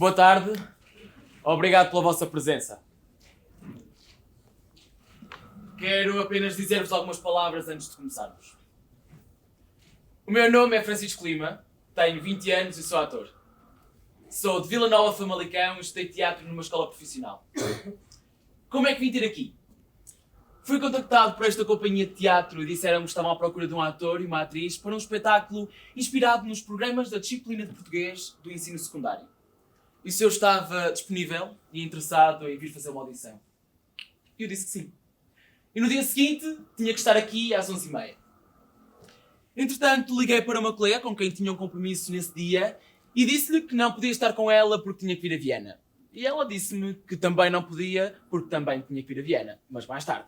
Boa tarde. Obrigado pela vossa presença. Quero apenas dizer-vos algumas palavras antes de começarmos. O meu nome é Francisco Lima, tenho 20 anos e sou ator. Sou de Vila Nova, Famalicão e estudei teatro numa escola profissional. Como é que vim ter aqui? Fui contactado por esta companhia de teatro e disseram-me que estavam à procura de um ator e uma atriz para um espetáculo inspirado nos programas da disciplina de português do ensino secundário. E se eu estava disponível e interessado em vir fazer uma audição? Eu disse que sim. E no dia seguinte tinha que estar aqui às 11h30. Entretanto, liguei para uma colega com quem tinha um compromisso nesse dia e disse-lhe que não podia estar com ela porque tinha que vir a Viena. E ela disse-me que também não podia porque também tinha que vir a Viena, mas mais tarde.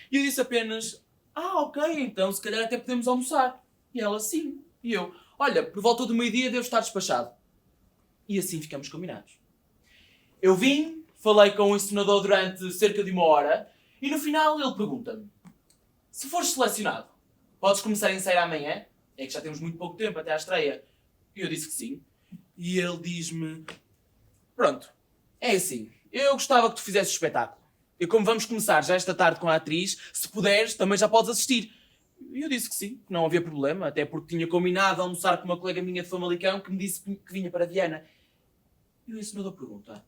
E eu disse apenas, ok, então se calhar até podemos almoçar. E ela, sim. E eu, olha, por volta do meio-dia devo estar despachado. E assim ficamos combinados. Eu vim, falei com o encenador durante cerca de 1 hora e no final ele pergunta-me, se fores selecionado, podes começar a ensaiar amanhã? É que já temos muito pouco tempo até à estreia. E eu disse que sim. E ele diz-me, pronto, é assim, eu gostava que tu fizesses o espetáculo. E como vamos começar já esta tarde com a atriz, se puderes, também já podes assistir. E eu disse que sim, que não havia problema, até porque tinha combinado almoçar com uma colega minha de Famalicão que me disse que vinha para Viena. E o encenador pergunta,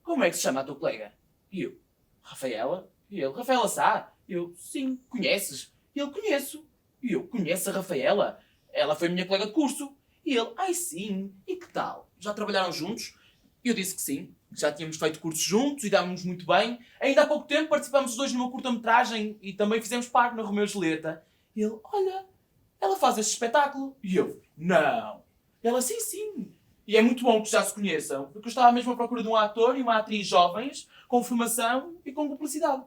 como é que se chama a tua colega? E eu, Rafaela? E ele, Rafaela Sá? E eu, sim, conheces? E ele, conheço. E eu, conheço a Rafaela? Ela foi minha colega de curso. E ele, ai sim, e que tal? Já trabalharam juntos? E eu disse que sim, que já tínhamos feito cursos juntos e dávamos muito bem. Ainda há pouco tempo participámos os dois numa curta-metragem e também fizemos parte na Romeu e Julieta. E ele, olha, ela faz este espetáculo. E eu, não. Ela, sim, sim. E é muito bom que já se conheçam, porque eu estava mesmo à procura de um ator e uma atriz jovens, com formação e com cumplicidade.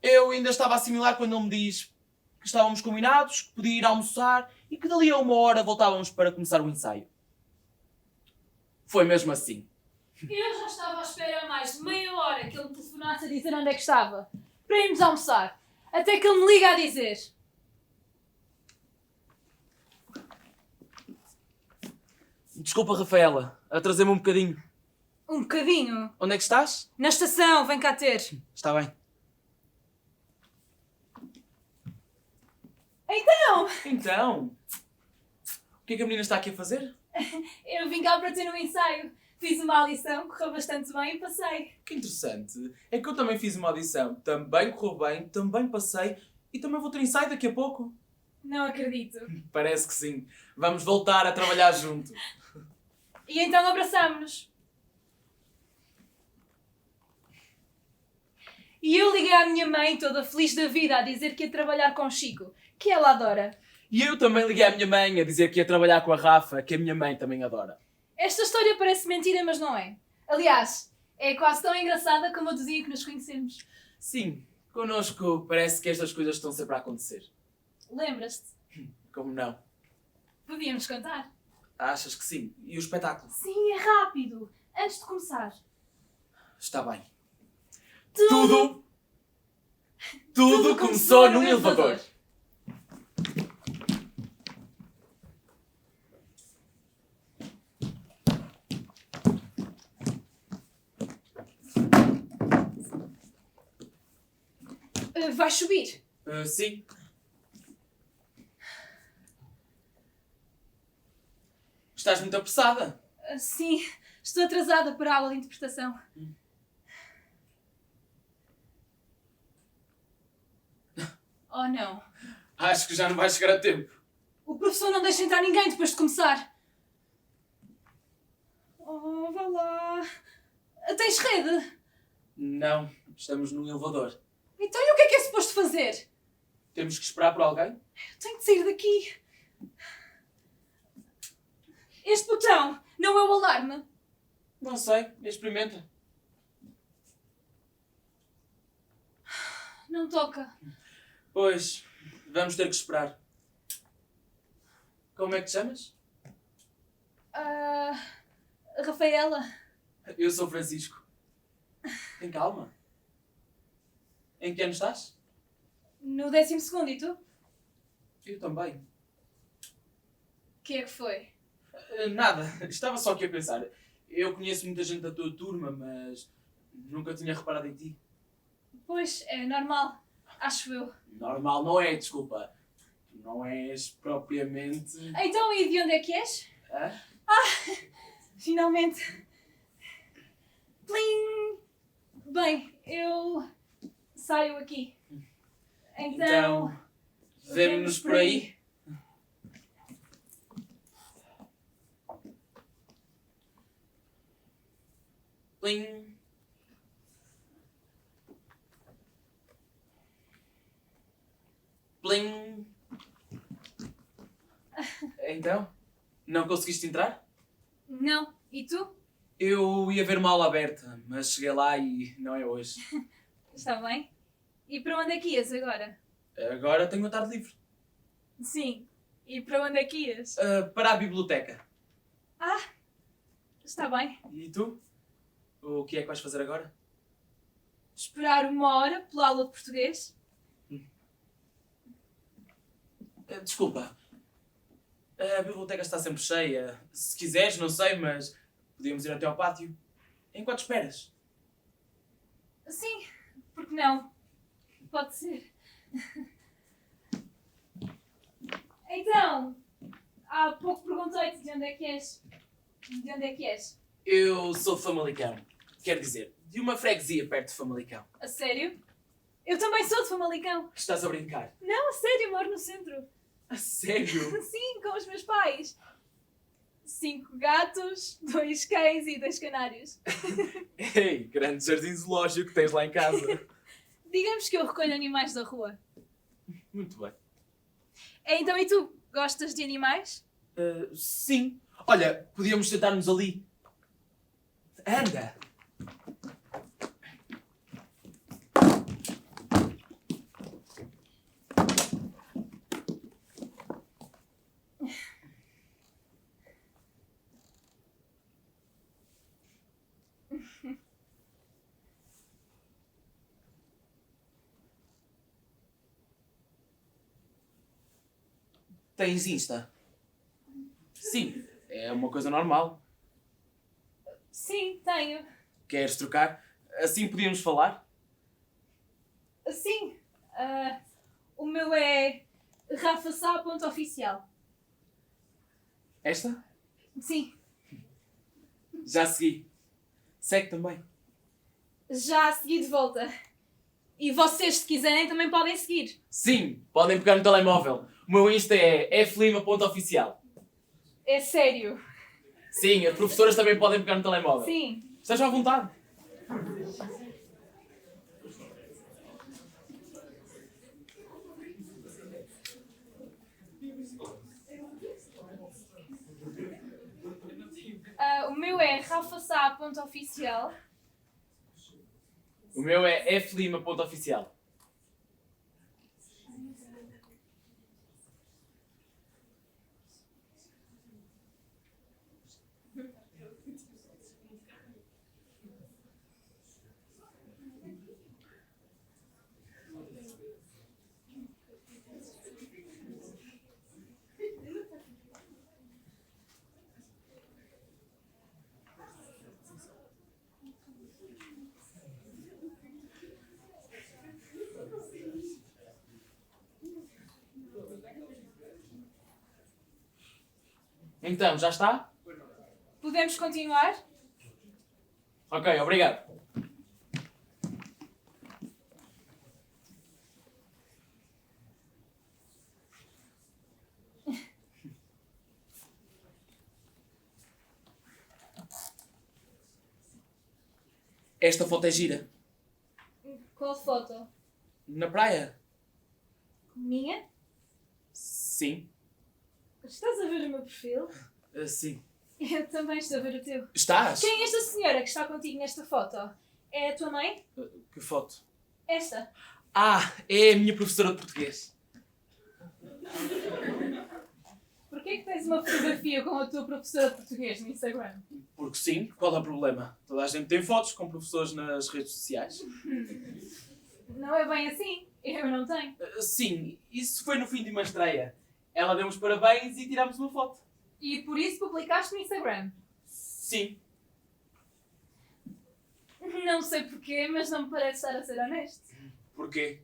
Eu ainda estava a assimilar quando ele me diz que estávamos combinados, que podia ir almoçar e que dali a 1 hora voltávamos para começar o ensaio. Foi mesmo assim. Eu já estava à espera há mais de meia hora que ele me telefonasse a dizer onde é que estava, para irmos almoçar, até que ele me liga a dizer. Desculpa, Rafaela, atrasei-me um bocadinho. Um bocadinho. Onde é que estás? Na estação, vem cá ter. Está bem. Então, o que é que a menina está aqui a fazer? Eu vim cá para ter um ensaio. Fiz uma lição, correu bastante bem e passei. Que interessante. É que eu também fiz uma audição. Também correu bem, também passei e também vou ter ensaio daqui a pouco. Não acredito. Parece que sim. Vamos voltar a trabalhar junto. E então abraçámos-nos. E eu liguei à minha mãe toda feliz da vida a dizer que ia trabalhar com o Chico, que ela adora. E eu também liguei à minha mãe a dizer que ia trabalhar com a Rafa, que a minha mãe também adora. Esta história parece mentira, mas não é. Aliás, é quase tão engraçada como eu dizia que nos conhecemos. Sim, connosco parece que estas coisas estão sempre a acontecer. Lembras-te? Como não? Podíamos contar. Achas que sim? E o espetáculo? Sim, é rápido. Antes de começar. Está bem. Tudo Tudo começou num elevador. Vais subir? Sim. Estás muito apressada. Sim, estou atrasada para a aula de interpretação. Oh não. Acho que já não vais chegar a tempo. O professor não deixa entrar ninguém depois de começar. Oh, vá lá. Tens rede? Não, estamos num elevador. Então e o que é suposto fazer? Temos que esperar por alguém? Eu tenho de sair daqui. Este botão não é o alarme. Não sei, experimenta. Não toca. Pois, vamos ter que esperar. Como é que te chamas? Rafaela. Eu sou Francisco. Tem calma. Em que ano estás? No 12º, e tu? O Eu também. que é que foi? Nada, estava só aqui a pensar. Eu conheço muita gente da tua turma, mas nunca tinha reparado em ti. Pois, é normal. Acho eu. Normal não é, desculpa. Tu não és propriamente... Então, e de onde é que és? Hã? Finalmente. Plim! Bem, eu saio aqui. Então vemo-nos por aí. Plim. Plim. Então, não conseguiste entrar? Não. E tu? Eu ia ver uma aula aberta, mas cheguei lá e não é hoje. Está bem. E para onde é que ias agora? Agora tenho uma tarde livre. Sim. E para onde é que ias? Para a biblioteca. Está bem. E tu? O que é que vais fazer agora? Esperar 1 hora pela aula de português? Desculpa. A biblioteca está sempre cheia. Se quiseres, não sei, mas podíamos ir até ao pátio. Enquanto esperas. Sim. Por que não? Pode ser. Então, há pouco perguntei-te de onde é que és. De onde é que és? Eu sou de Famalicão. Quer dizer, de uma freguesia perto de Famalicão. A sério? Eu também sou de Famalicão. Estás a brincar? Não, a sério, moro no centro. A sério? Sim, com os meus pais. 5 gatos, 2 cães e 2 canários. Ei, grande jardim zoológico que tens lá em casa. Digamos que eu recolho animais da rua. Muito bem. Então, e tu? Gostas de animais? Sim. Olha, podíamos sentar-nos ali. Anda. Tens Insta? Sim, é uma coisa normal. Sim, tenho. Queres trocar? Assim podíamos falar? Sim. O meu é rafasá.oficial. Esta? Sim. Já segui. Segue também. Já segui de volta. E vocês, se quiserem, também podem seguir. Sim, podem pegar no telemóvel. O meu Insta é flima.oficial. É sério. Sim, as professoras também podem pegar no telemóvel. Sim. Esteja à vontade. O meu é rafasá.oficial. O meu é flima.oficial. Então, já está? Podemos continuar? Ok, obrigado. Esta foto é gira. Qual foto? Na praia? Minha? Sim. Estás a ver o meu perfil? Sim. Eu também estou a ver o teu. Estás? Quem é esta senhora que está contigo nesta foto? É a tua mãe? Que foto? Esta. Ah, é a minha professora de português. Porquê que tens uma fotografia com a tua professora de português no Instagram? Porque sim, qual é o problema? Toda a gente tem fotos com professores nas redes sociais. Não é bem assim. Eu não tenho. Sim, isso foi no fim de uma estreia. Ela deu os parabéns e tirámos uma foto. E por isso publicaste no Instagram. Sim. Não sei porquê, mas não me parece estar a ser honesto. Porquê?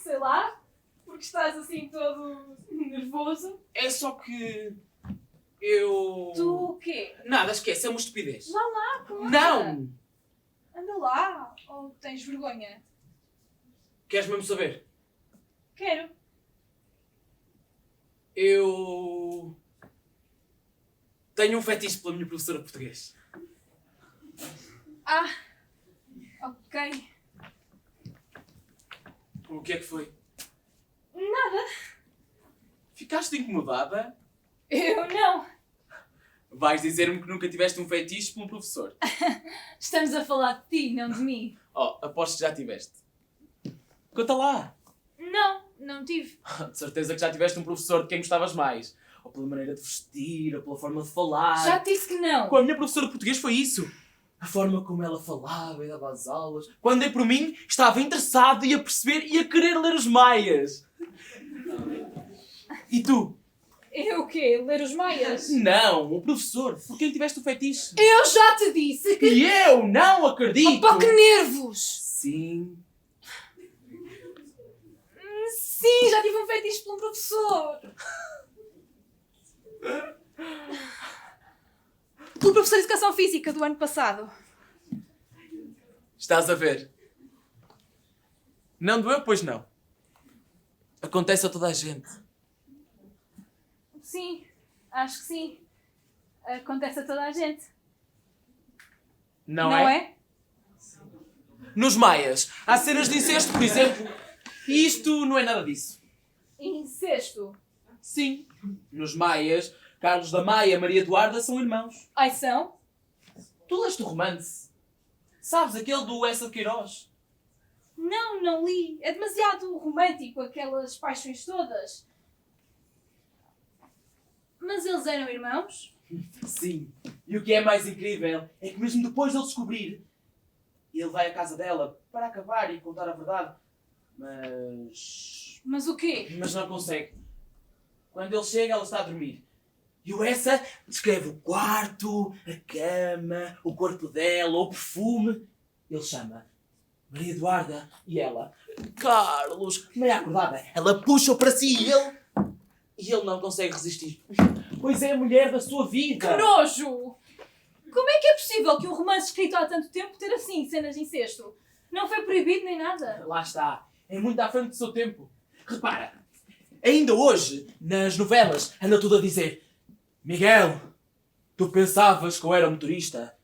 Sei lá, porque estás assim todo nervoso. É só que... eu... Tu o quê? Nada, esquece, é uma estupidez. Vá lá, conta. Não! Anda lá, ou tens vergonha? Queres mesmo saber? Quero. Eu... tenho um fetiche pela minha professora de português. Ah, ok. O que é que foi? Nada. Ficaste incomodada? Eu não. Vais dizer-me que nunca tiveste um fetiche por um professor. Estamos a falar de ti, não de mim. Oh, aposto que já tiveste. Conta lá. Não, não tive. De certeza que já tiveste um professor de quem gostavas mais. Ou pela maneira de vestir, ou pela forma de falar. Já te disse que não. Com a minha professora de português foi isso. A forma como ela falava e dava as aulas. Quando dei por mim, estava interessado e a perceber e a querer ler os Maias. E tu? Eu o quê? Ler os Maias? Não, o professor. Por quem tiveste o fetiche? Eu já te disse que... E eu não acredito! Opa, que nervos! Sim. Sim, já tive um fetiche por um professor. Pelo professor de Educação Física do ano passado. Estás a ver? Não doeu? Pois não. Acontece a toda a gente. Sim, acho que sim. Acontece a toda a gente. Não é? Nos Maias, há cenas de incesto, por exemplo. E isto não é nada disso. Incesto. Sim. Nos Maias, Carlos da Maia e Maria Eduarda são irmãos. Ai, são? Tu leste o romance? Sabes, aquele do Essa de Queiroz? Não, não li. É demasiado romântico, aquelas paixões todas. Mas eles eram irmãos? Sim. E o que é mais incrível é que mesmo depois de ele descobrir, ele vai à casa dela para acabar e contar a verdade. Mas o quê? Mas não consegue. Quando ele chega, ela está a dormir. E o Essa descreve o quarto, a cama, o corpo dela, o perfume. Ele chama Maria Eduarda e ela, Carlos, meio acordada. Ela puxa-o para si e ele não consegue resistir. Pois é a mulher da sua vida. Que nojo! Como é que é possível que um romance escrito há tanto tempo ter assim cenas de incesto? Não foi proibido nem nada. Lá está. É muito à frente do seu tempo. Repara, ainda hoje, nas novelas, anda tudo a dizer: Miguel, tu pensavas que eu era motorista,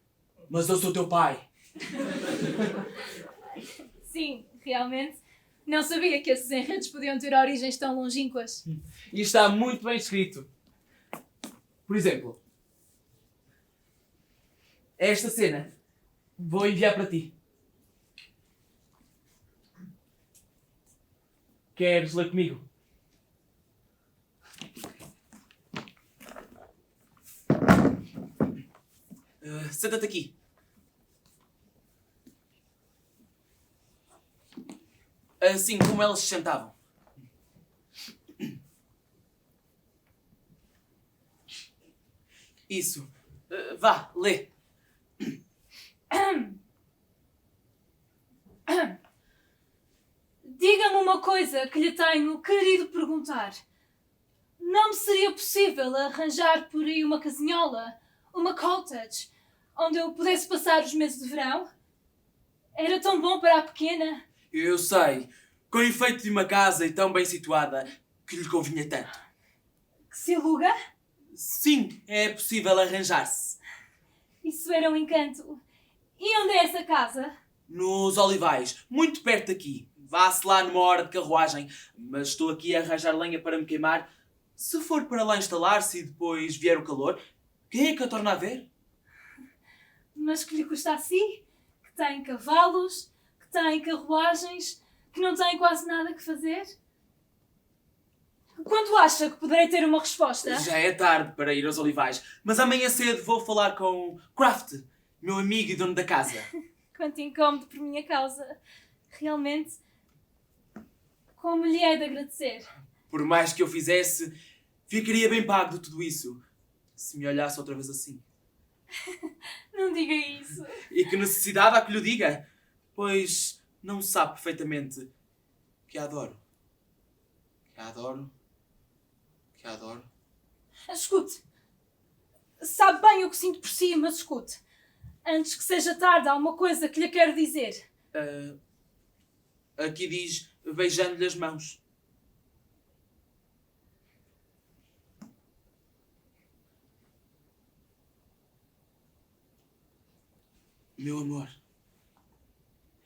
mas eu sou teu pai. Sim, realmente. Não sabia que esses enredos podiam ter origens tão longínquas. E está muito bem escrito. Por exemplo, esta cena vou enviar para ti. Queres ler comigo? Senta-te aqui. Assim como elas se sentavam. Isso. Vá, lê. Diga-me uma coisa que lhe tenho querido perguntar. Não me seria possível arranjar por aí uma casinhola, uma cottage, onde eu pudesse passar os meses de verão? Era tão bom para a pequena. Eu sei. Com o efeito de uma casa e tão bem situada que lhe convinha tanto. Que se aluga? Sim, é possível arranjar-se. Isso era um encanto. E onde é essa casa? Nos Olivais, muito perto daqui. Vá-se lá numa hora de carruagem, mas estou aqui a arranjar lenha para me queimar. Se for para lá instalar-se e depois vier o calor, quem é que a torna a ver? Mas que lhe custa assim? Que tem cavalos, que tem carruagens, que não tem quase nada que fazer? Quando acha que poderei ter uma resposta? Já é tarde para ir aos Olivais, mas amanhã cedo vou falar com Kraft, meu amigo e dono da casa. Quanto incómodo por minha causa. Realmente, como lhe hei de agradecer? Por mais que eu fizesse, ficaria bem pago de tudo isso, se me olhasse outra vez assim. Não diga isso. E que necessidade há que lhe diga? Pois não sabe perfeitamente que a adoro. Que a adoro. Que a adoro. Escute. Sabe bem o que sinto por si, mas escute. Antes que seja tarde, há uma coisa que lhe quero dizer. Aqui diz beijando-lhe as mãos. Meu amor.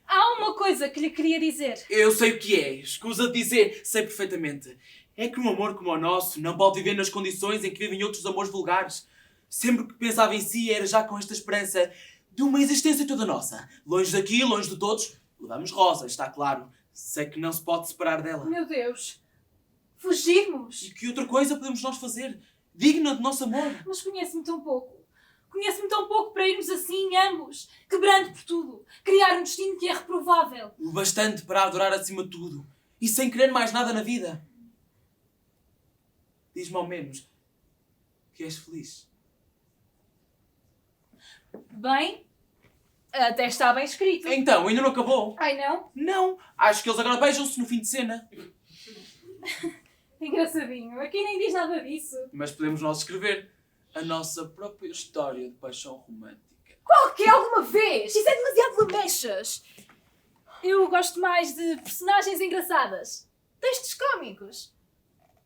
Há uma coisa que lhe queria dizer. Eu sei o que é. Escusa de dizer. Sei perfeitamente. É que um amor como o nosso não pode viver nas condições em que vivem outros amores vulgares. Sempre que pensava em si era já com esta esperança de uma existência toda nossa. Longe daqui, longe de todos, levamos Rosa, está claro. Sei que não se pode separar dela. Meu Deus. Fugirmos. E que outra coisa podemos nós fazer? Digna de nosso amor. Mas conhece-me tão pouco. Conhece-me tão pouco para irmos assim, ambos, quebrando por tudo. Criar um destino que é reprovável. O bastante para adorar acima de tudo. E sem querer mais nada na vida. Diz-me ao menos que és feliz. Bem, até está bem escrito. Então, ainda não acabou? Ai não? Não. Acho que eles agora beijam-se no fim de cena. Engraçadinho. Aqui nem diz nada disso. Mas podemos nós escrever a nossa própria história de paixão romântica. Qualquer alguma vez! Isso é demasiado lamechas! Eu gosto mais de personagens engraçadas. Textos cómicos.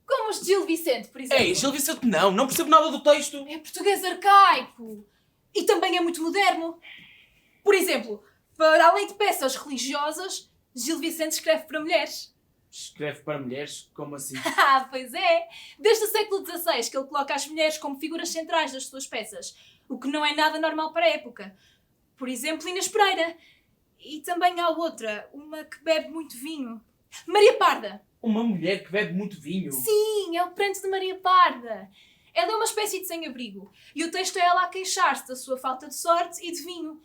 Como os de Gil Vicente, por exemplo. Ei, Gil Vicente não percebo nada do texto. É português arcaico. E também é muito moderno. Por exemplo, para além de peças religiosas, Gil Vicente escreve para mulheres. Escreve para mulheres? Como assim? Ah, pois é! Desde o século XVI que ele coloca as mulheres como figuras centrais das suas peças, o que não é nada normal para a época. Por exemplo, Inês Pereira. E também há outra, uma que bebe muito vinho. Maria Parda. Uma mulher que bebe muito vinho? Sim, é o pranto de Maria Parda. Ela é uma espécie de sem-abrigo. E o texto é ela a queixar-se da sua falta de sorte e de vinho.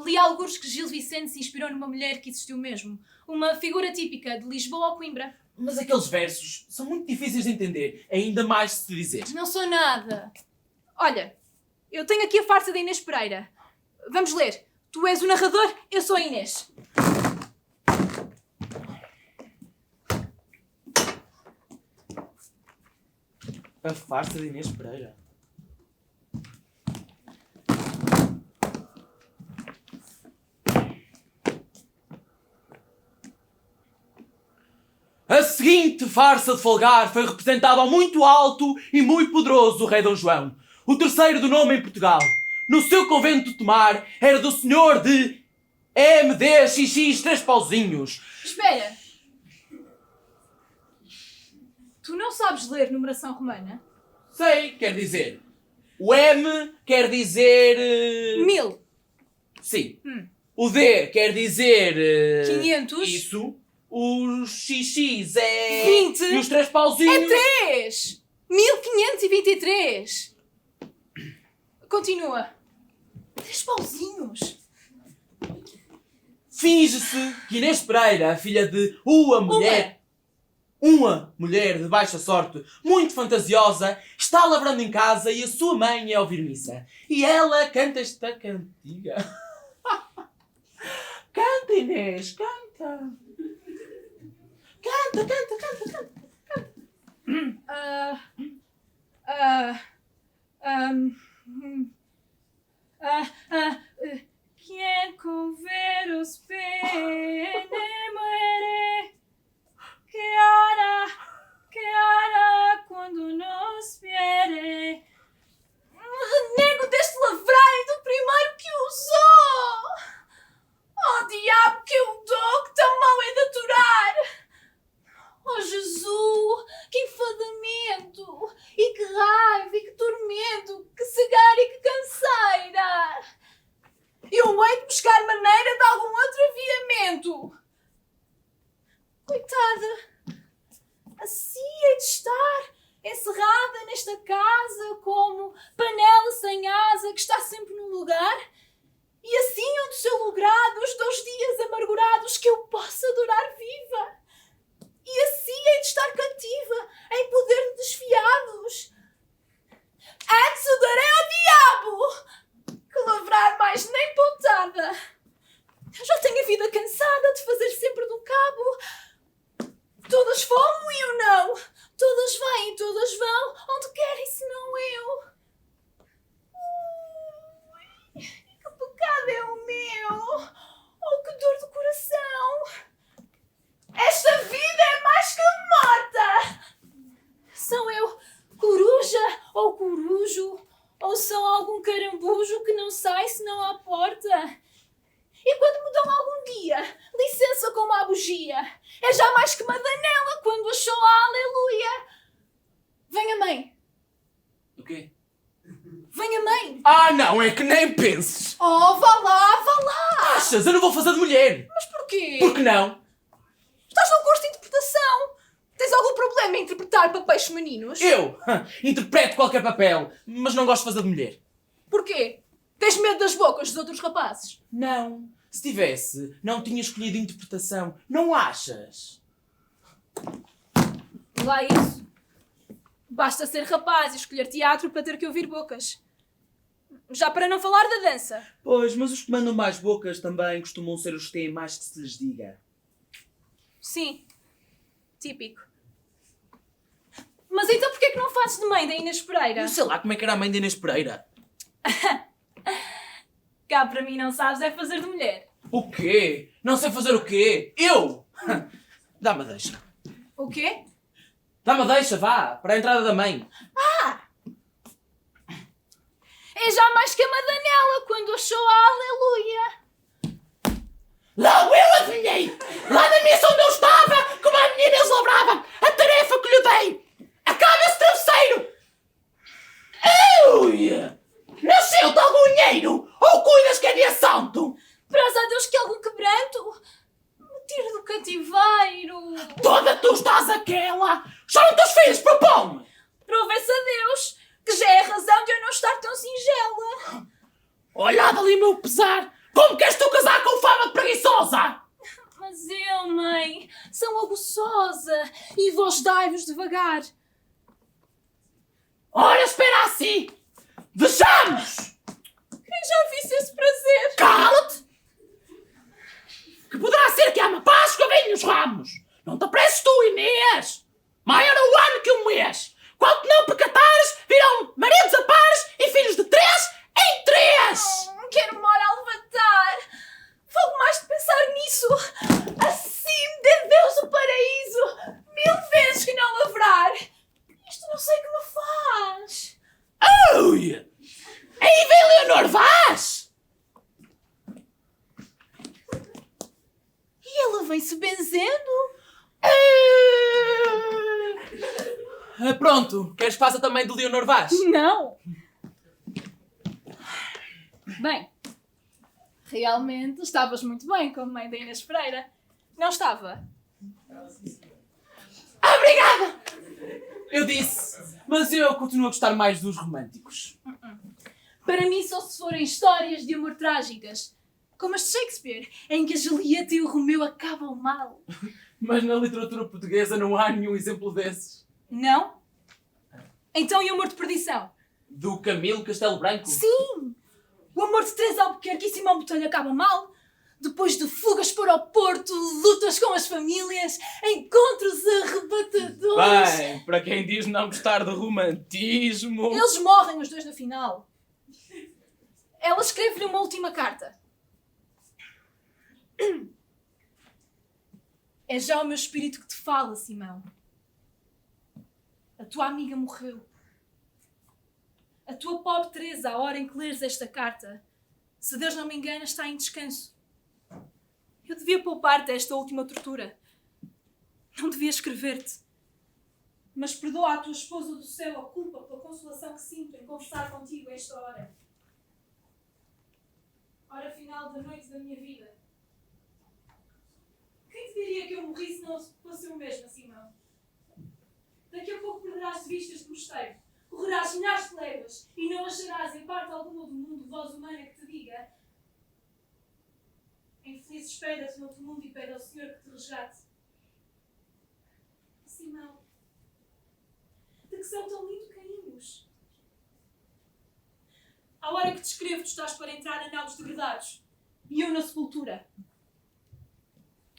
Li algures que Gil Vicente se inspirou numa mulher que existiu mesmo. Uma figura típica de Lisboa ou Coimbra. Mas aqueles versos são muito difíceis de entender. Ainda mais se te dizer. Não sou nada. Olha, eu tenho aqui a farsa da Inês Pereira. Vamos ler. Tu és o narrador, eu sou a Inês. A farsa de Inês Pereira. A seguinte farsa de folgar foi representada ao muito alto e muito poderoso do rei Dom João, o terceiro do nome em Portugal. No seu convento de Tomar era do senhor de MDXX 3 pauzinhos. Espera. Tu não sabes ler numeração romana? Sei, quer dizer. O M quer dizer... 1000. Sim. O D quer dizer... 500. Isso. O XX é... 20. E os 3 pauzinhos... É 3! 1523. Continua. 3 pauzinhos. Finge-se que Inês Pereira, a filha de uma mulher de baixa sorte, muito fantasiosa, está lavrando em casa e a sua mãe é ouvir missa. E ela canta esta cantiga. Canta, Inês, canta. Canta. Quien con veros pene muere, que hará quando nos viere? Renego deste lavrário do primeiro que usou! Oh, diabo, que eu dou, que tão mau é de aturar! Oh, Jesus, que enfadamento! E que raiva, e que tormento! Que cegueira e que canseira! Eu hei de buscar maneira de algum outro aviamento! Coitada! Assim hei de estar, encerrada nesta casa, como panela sem asa que está sempre no lugar, e assim onde seu logrado os 2 dias amargurados que eu possa durar viva. E assim hei de estar cativa, em poder de desfiados. Antes o darei ao diabo! Madanela quando achou a aleluia. Venha, mãe. O quê? Venha, mãe. Ah, não, é que nem penses. Oh, vá lá, vá lá. Achas? Eu não vou fazer de mulher. Mas porquê? Por que não? Estás num curso de interpretação. Tens algum problema em interpretar papéis femininos? Eu interpreto qualquer papel, mas não gosto de fazer de mulher. Porquê? Tens medo das bocas dos outros rapazes? Não. Se tivesse, não tinha escolhido interpretação. Não achas? Lá isso. Basta ser rapaz e escolher teatro para ter que ouvir bocas. Já para não falar da dança. Pois, mas os que mandam mais bocas também costumam ser os que têm mais que se lhes diga. Sim. Típico. Mas então porquê que não fazes de mãe da Inês Pereira? Não sei lá como é que era a mãe de Inês Pereira. Cá para mim não sabes é fazer de mulher. O quê? Não sei fazer o quê? Eu? Dá-me a deixa. O quê? Dá-me a deixa, vá, para a entrada da mãe. É já mais que a Madanela quando achou a aleluia. Logo eu adivinhei! Lá na missa onde eu estava, como a menina eles labrava, a tarefa que lhe dei! Acaba esse travesseiro! Ui! Nasceu-te algum dinheiro? Ou cuidas que é dia santo? Praza a Deus que algum quebranto me tire do cativeiro. Toda tu estás aquela! Choram teus filhos, propõe-me! Prove-se a Deus que já é a razão de eu não estar tão singela. Olha ali meu pesar! Como queres tu casar com fama de preguiçosa? Mas eu, mãe, sou aguçosa e vós dai-vos devagar. Ora, espera assim! Vejamos! Eu já visse esse prazer. Cala-te! Que poderá ser que há uma Páscoa vem nos ramos! Não te apresses tu, Inês! Maior o ano que um mês! Quanto não pecatares, virão maridos a pares e filhos de 3 em 3! Quero uma hora a levantar. Fogo mais de pensar nisso. Assim de Deus o paraíso. 1000 vezes que não lavrar. Isto não sei o que me faz. Ui! Aí vem Leonor Vaz! E ela vem-se benzendo. Pronto, queres que faça também de Leonor Vaz? Não. Bem, realmente estavas muito bem como mãe da Inês Pereira. Não estava? Obrigada! Eu disse, mas eu continuo a gostar mais dos românticos. Para mim só se forem histórias de amor trágicas. Como as de Shakespeare, em que a Julieta e o Romeu acabam mal. Mas na literatura portuguesa não há nenhum exemplo desses. Não? Então e o amor de perdição? Do Camilo Castelo Branco? Sim! O amor de Teresa Albuquerque e Simão Botelho acabam mal. Depois de fugas para o Porto, lutas com as famílias, encontros arrebatadores. Bem, para quem diz não gostar de romantismo... Eles morrem os dois no final. Ela escreve-lhe uma última carta. É já o meu espírito que te fala, Simão. A tua amiga morreu. A tua pobre Teresa, à hora em que leres esta carta, se Deus não me engana, está em descanso. Eu devia poupar-te esta última tortura. Não devia escrever-te. Mas perdoa à tua esposa do céu a culpa pela consolação que sinto em conversar contigo a esta hora. Hora final da noite da minha vida. Quem te diria que eu morri se não fosse eu mesma, Simão? Daqui a pouco perderás de vista este mosteiro. Correrás milhares de léguas e não acharás em parte alguma do mundo voz humana que te diga: infeliz espera-te noutro mundo e pede ao Senhor que te resgate. Simão, de que céu tão lindo caímos? À hora que te escrevo, tu estás para entrar na nau dos degradados e eu na sepultura.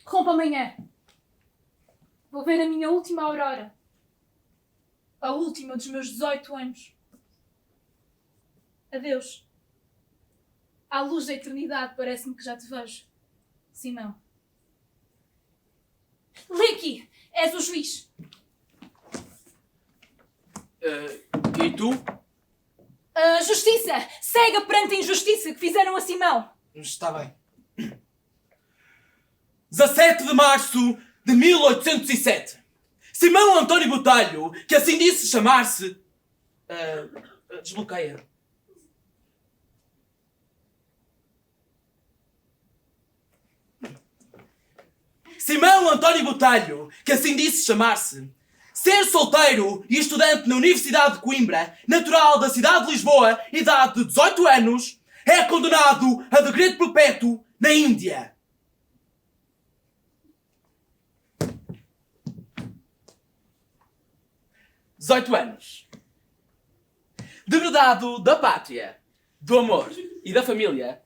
Rompa amanhã. Vou ver a minha última aurora. A última dos meus 18 anos. Adeus. À luz da eternidade parece-me que já te vejo. Simão. Lê aqui. És o juiz. E tu? A justiça. Cega perante a injustiça que fizeram a Simão. Está bem. 17 de março de 1807. Simão António Botelho, que assim disse chamar-se... desbloqueia. Simão António Botelho, que assim disse chamar-se, ser solteiro e estudante na Universidade de Coimbra, natural da cidade de Lisboa, idade de 18 anos, é condenado a degredo perpétuo na Índia. (18 anos). Degradado da pátria, do amor e da família,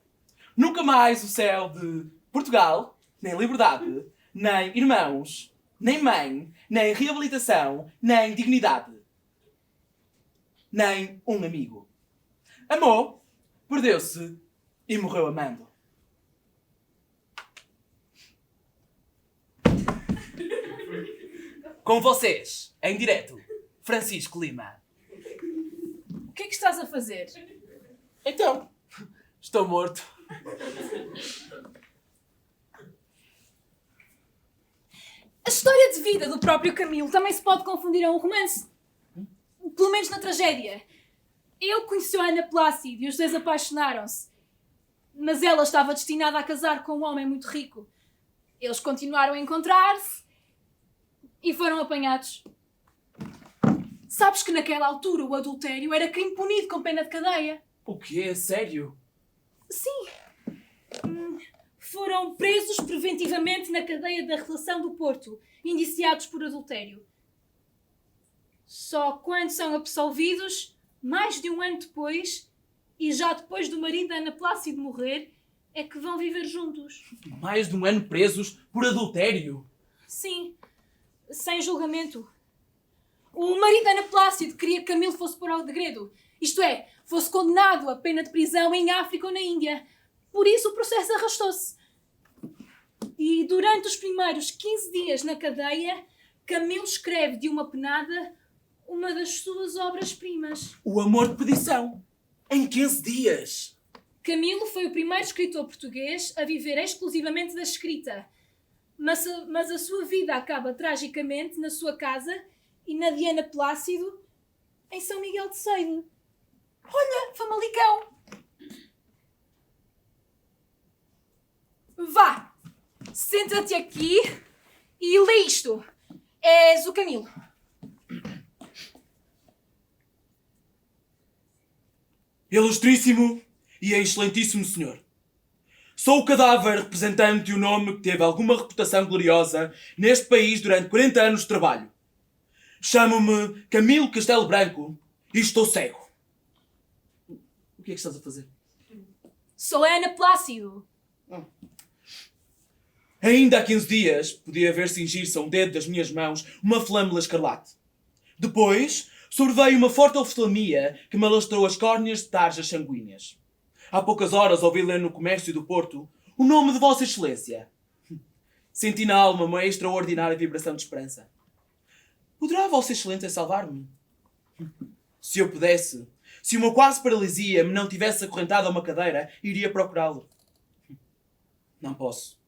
nunca mais o céu de Portugal, nem liberdade, nem irmãos, nem mãe, nem reabilitação, nem dignidade, nem um amigo. Amou, perdeu-se e morreu amando. Com vocês, em direto, Francisco Lima. O que é que estás a fazer? Então, estou morto. A história de vida do próprio Camilo também se pode confundir a um romance. Pelo menos na tragédia. Ele conheceu a Ana Plácido e os dois apaixonaram-se. Mas ela estava destinada a casar com um homem muito rico. Eles continuaram a encontrar-se e foram apanhados. Sabes que naquela altura o adultério era crime punido com pena de cadeia? O quê? Sério? Sim. Foram presos preventivamente na cadeia da Relação do Porto, indiciados por adultério. Só quando são absolvidos, mais de um ano depois, e já depois do marido da Ana Plácido morrer, é que vão viver juntos. Mais de um ano presos por adultério? Sim, sem julgamento. O marido da Ana Plácido queria que Camilo fosse pôr ao degredo. Isto é, fosse condenado a pena de prisão em África ou na Índia. Por isso o processo arrastou-se. E durante os primeiros 15 dias na cadeia, Camilo escreve de uma penada uma das suas obras-primas. O Amor de Perdição. Em 15 dias. Camilo foi o primeiro escritor português a viver exclusivamente da escrita. Mas a sua vida acaba tragicamente na sua casa e na de Ana Plácido, em São Miguel de Cedo. Olha, Famalicão! Vá, senta-te aqui e lê isto. És o Camilo. Ilustríssimo e excelentíssimo senhor. Sou o cadáver representante de um nome que teve alguma reputação gloriosa neste país durante 40 anos de trabalho. Chamo-me Camilo Castelo Branco e estou cego. O que é que estás a fazer? Sou Ana Plácido. Ainda há 15 dias podia ver cingir-se a um dedo das minhas mãos uma flâmula escarlate. Depois sobreveio uma forte oftalmia que me alastrou as córneas de tarjas sanguíneas. Há poucas horas ouvi ler no Comércio do Porto o nome de Vossa Excelência. Senti na alma uma extraordinária vibração de esperança. Poderá Vossa Excelência salvar-me? Se eu pudesse, se uma quase paralisia me não tivesse acorrentado a uma cadeira, iria procurá-lo. Não posso.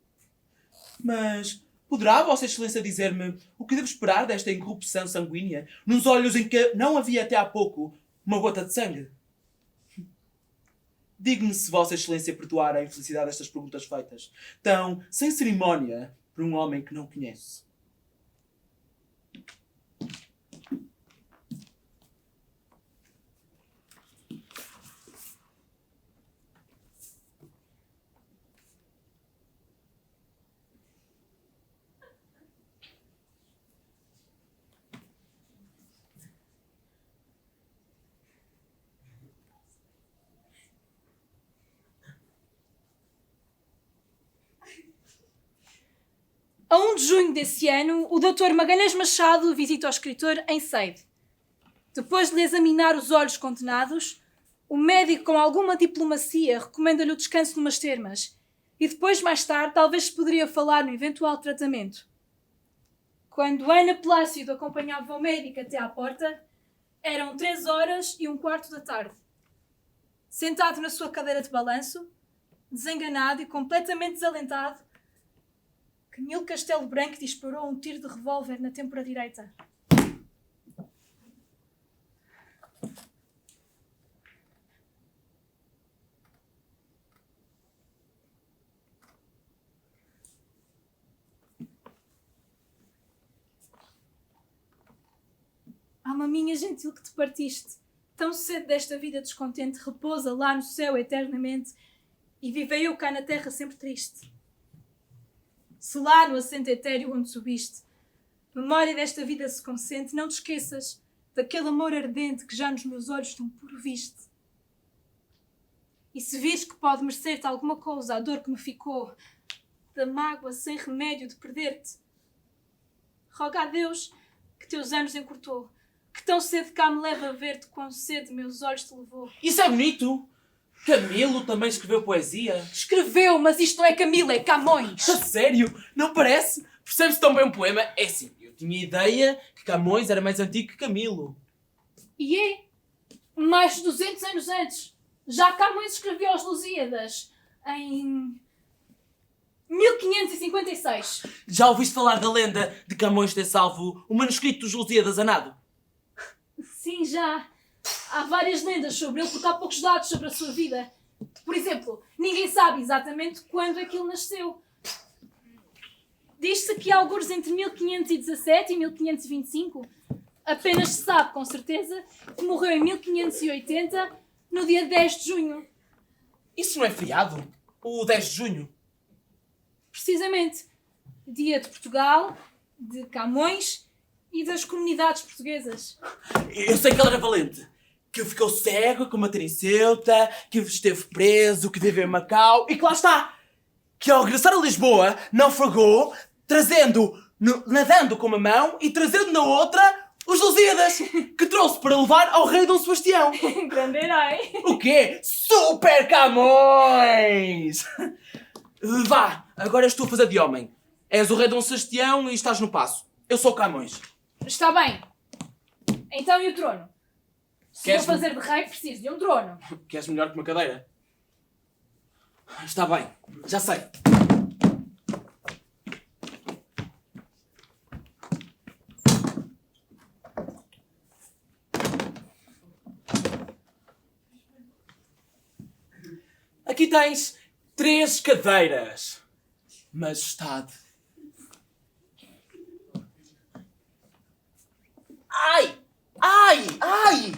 Mas poderá Vossa Excelência dizer-me o que devo esperar desta incorrupção sanguínea nos olhos em que não havia até há pouco uma gota de sangue? Digne se Vossa Excelência perdoar a infelicidade destas perguntas feitas, tão sem cerimónia, por um homem que não conhece. A 1 de junho desse ano, o Dr. Magalhães Machado visita o escritor em Ceide. Depois de lhe examinar os olhos condenados, o médico, com alguma diplomacia, recomenda-lhe o descanso numas termas e depois, mais tarde, talvez se poderia falar no eventual tratamento. Quando Ana Plácido acompanhava o médico até à porta, eram 3h15 da tarde. Sentado na sua cadeira de balanço, desenganado e completamente desalentado, Camilo Castelo Branco disparou um tiro de revólver na têmpora direita. Alma minha gentil que te partiste, tão cedo desta vida descontente, repousa lá no céu eternamente, e vivei eu cá na terra sempre triste. Se lá no assento etéreo onde subiste, memória desta vida se consente, não te esqueças daquele amor ardente que já nos meus olhos tão puro viste. E se vires que pode merecer-te alguma coisa a dor que me ficou, da mágoa sem remédio de perder-te, roga a Deus que teus anos encurtou, que tão cedo cá me leva a ver-te quão cedo meus olhos te levou. Isso é bonito! Camilo também escreveu poesia. Escreveu, mas isto não é Camilo, é Camões. A sério? Não parece? Percebe-se tão bem um poema? É assim, eu tinha ideia que Camões era mais antigo que Camilo. E é? Mais de 200 anos antes. Já Camões escreveu as Lusíadas em 1556. Já ouviste falar da lenda de Camões ter salvo o manuscrito dos Lusíadas a nado? Sim, já. Há várias lendas sobre ele porque há poucos dados sobre a sua vida. Por exemplo, ninguém sabe exatamente quando é que ele nasceu. Diz-se que há algures entre 1517 e 1525. Apenas se sabe com certeza que morreu em 1580, no dia 10 de junho. Isso não é feriado? O 10 de junho? Precisamente. Dia de Portugal, de Camões e das comunidades portuguesas. Eu sei que ele era valente. Que ficou cego, que combateu em Ceuta, que esteve preso, que viveu em Macau e que lá está. Que ao regressar a Lisboa naufragou, nadando com uma mão e trazendo na outra os Lusíadas, que trouxe para levar ao rei Dom Sebastião. Grande herói. O quê? Super Camões! Vá, agora és tu a fazer de homem. És o rei Dom Sebastião e estás no passo. Eu sou Camões. Está bem. Então e o trono? Se Queres- vou fazer de rei, preciso de um trono. Queres melhor que uma cadeira? Está bem, já sei. Aqui tens 3 cadeiras. Majestade. Ai! Ai! Ai!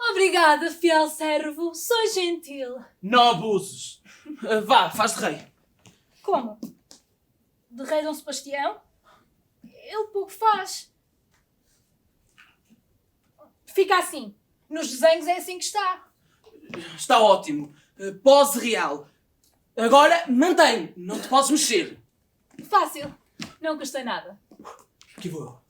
Obrigada, fiel servo. Sou gentil. Não abuses. Vá, faz de rei. Como? De rei Dom Sebastião? Ele pouco faz. Fica assim. Nos desenhos é assim que está. Está ótimo. Pose real. Agora, mantém. Não te podes mexer. Fácil. Não custa nada. Aqui vou eu.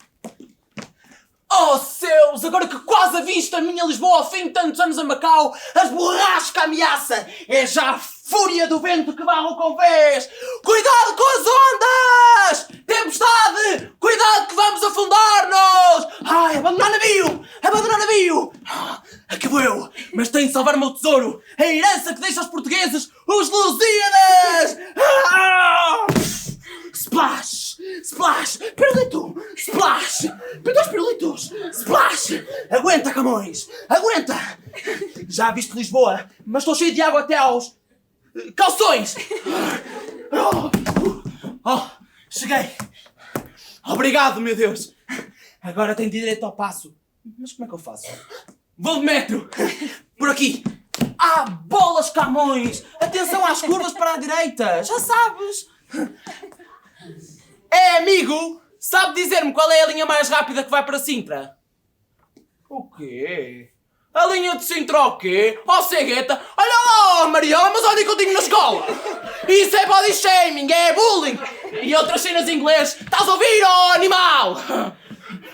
Oh céus! Agora que quase a vista a minha Lisboa ao fim de tantos anos a Macau, as borrasca ameaça! É já a fúria do vento que barra o convés! Cuidado com as ondas! Tempestade! Cuidado que vamos afundar-nos! Ai, abandonar navio! Abandonar navio! Aqui vou eu! Mas tenho de salvar o meu tesouro! A herança que deixa aos portugueses, os Lusíadas! Ah! Splash! Splash! Pirulito! Splash! Dois pirulitos! Splash! Aguenta, Camões! Aguenta! Já viste Lisboa, mas estou cheio de água até aos... calções! Oh, cheguei! Obrigado, meu Deus! Agora tenho direito ao passo. Mas como é que eu faço? Vou de metro! Por aqui! Ah, bolas, Camões! Atenção às curvas para a direita! Já sabes! É, amigo! Sabe dizer-me qual é a linha mais rápida que vai para Sintra? O quê? A linha de Sintra o quê? Oh, cegueta! Olha lá, Mariela, mas olha que eu tinha na escola! Isso é body shaming, é bullying! E outras cenas em inglês. Estás a ouvir, oh animal?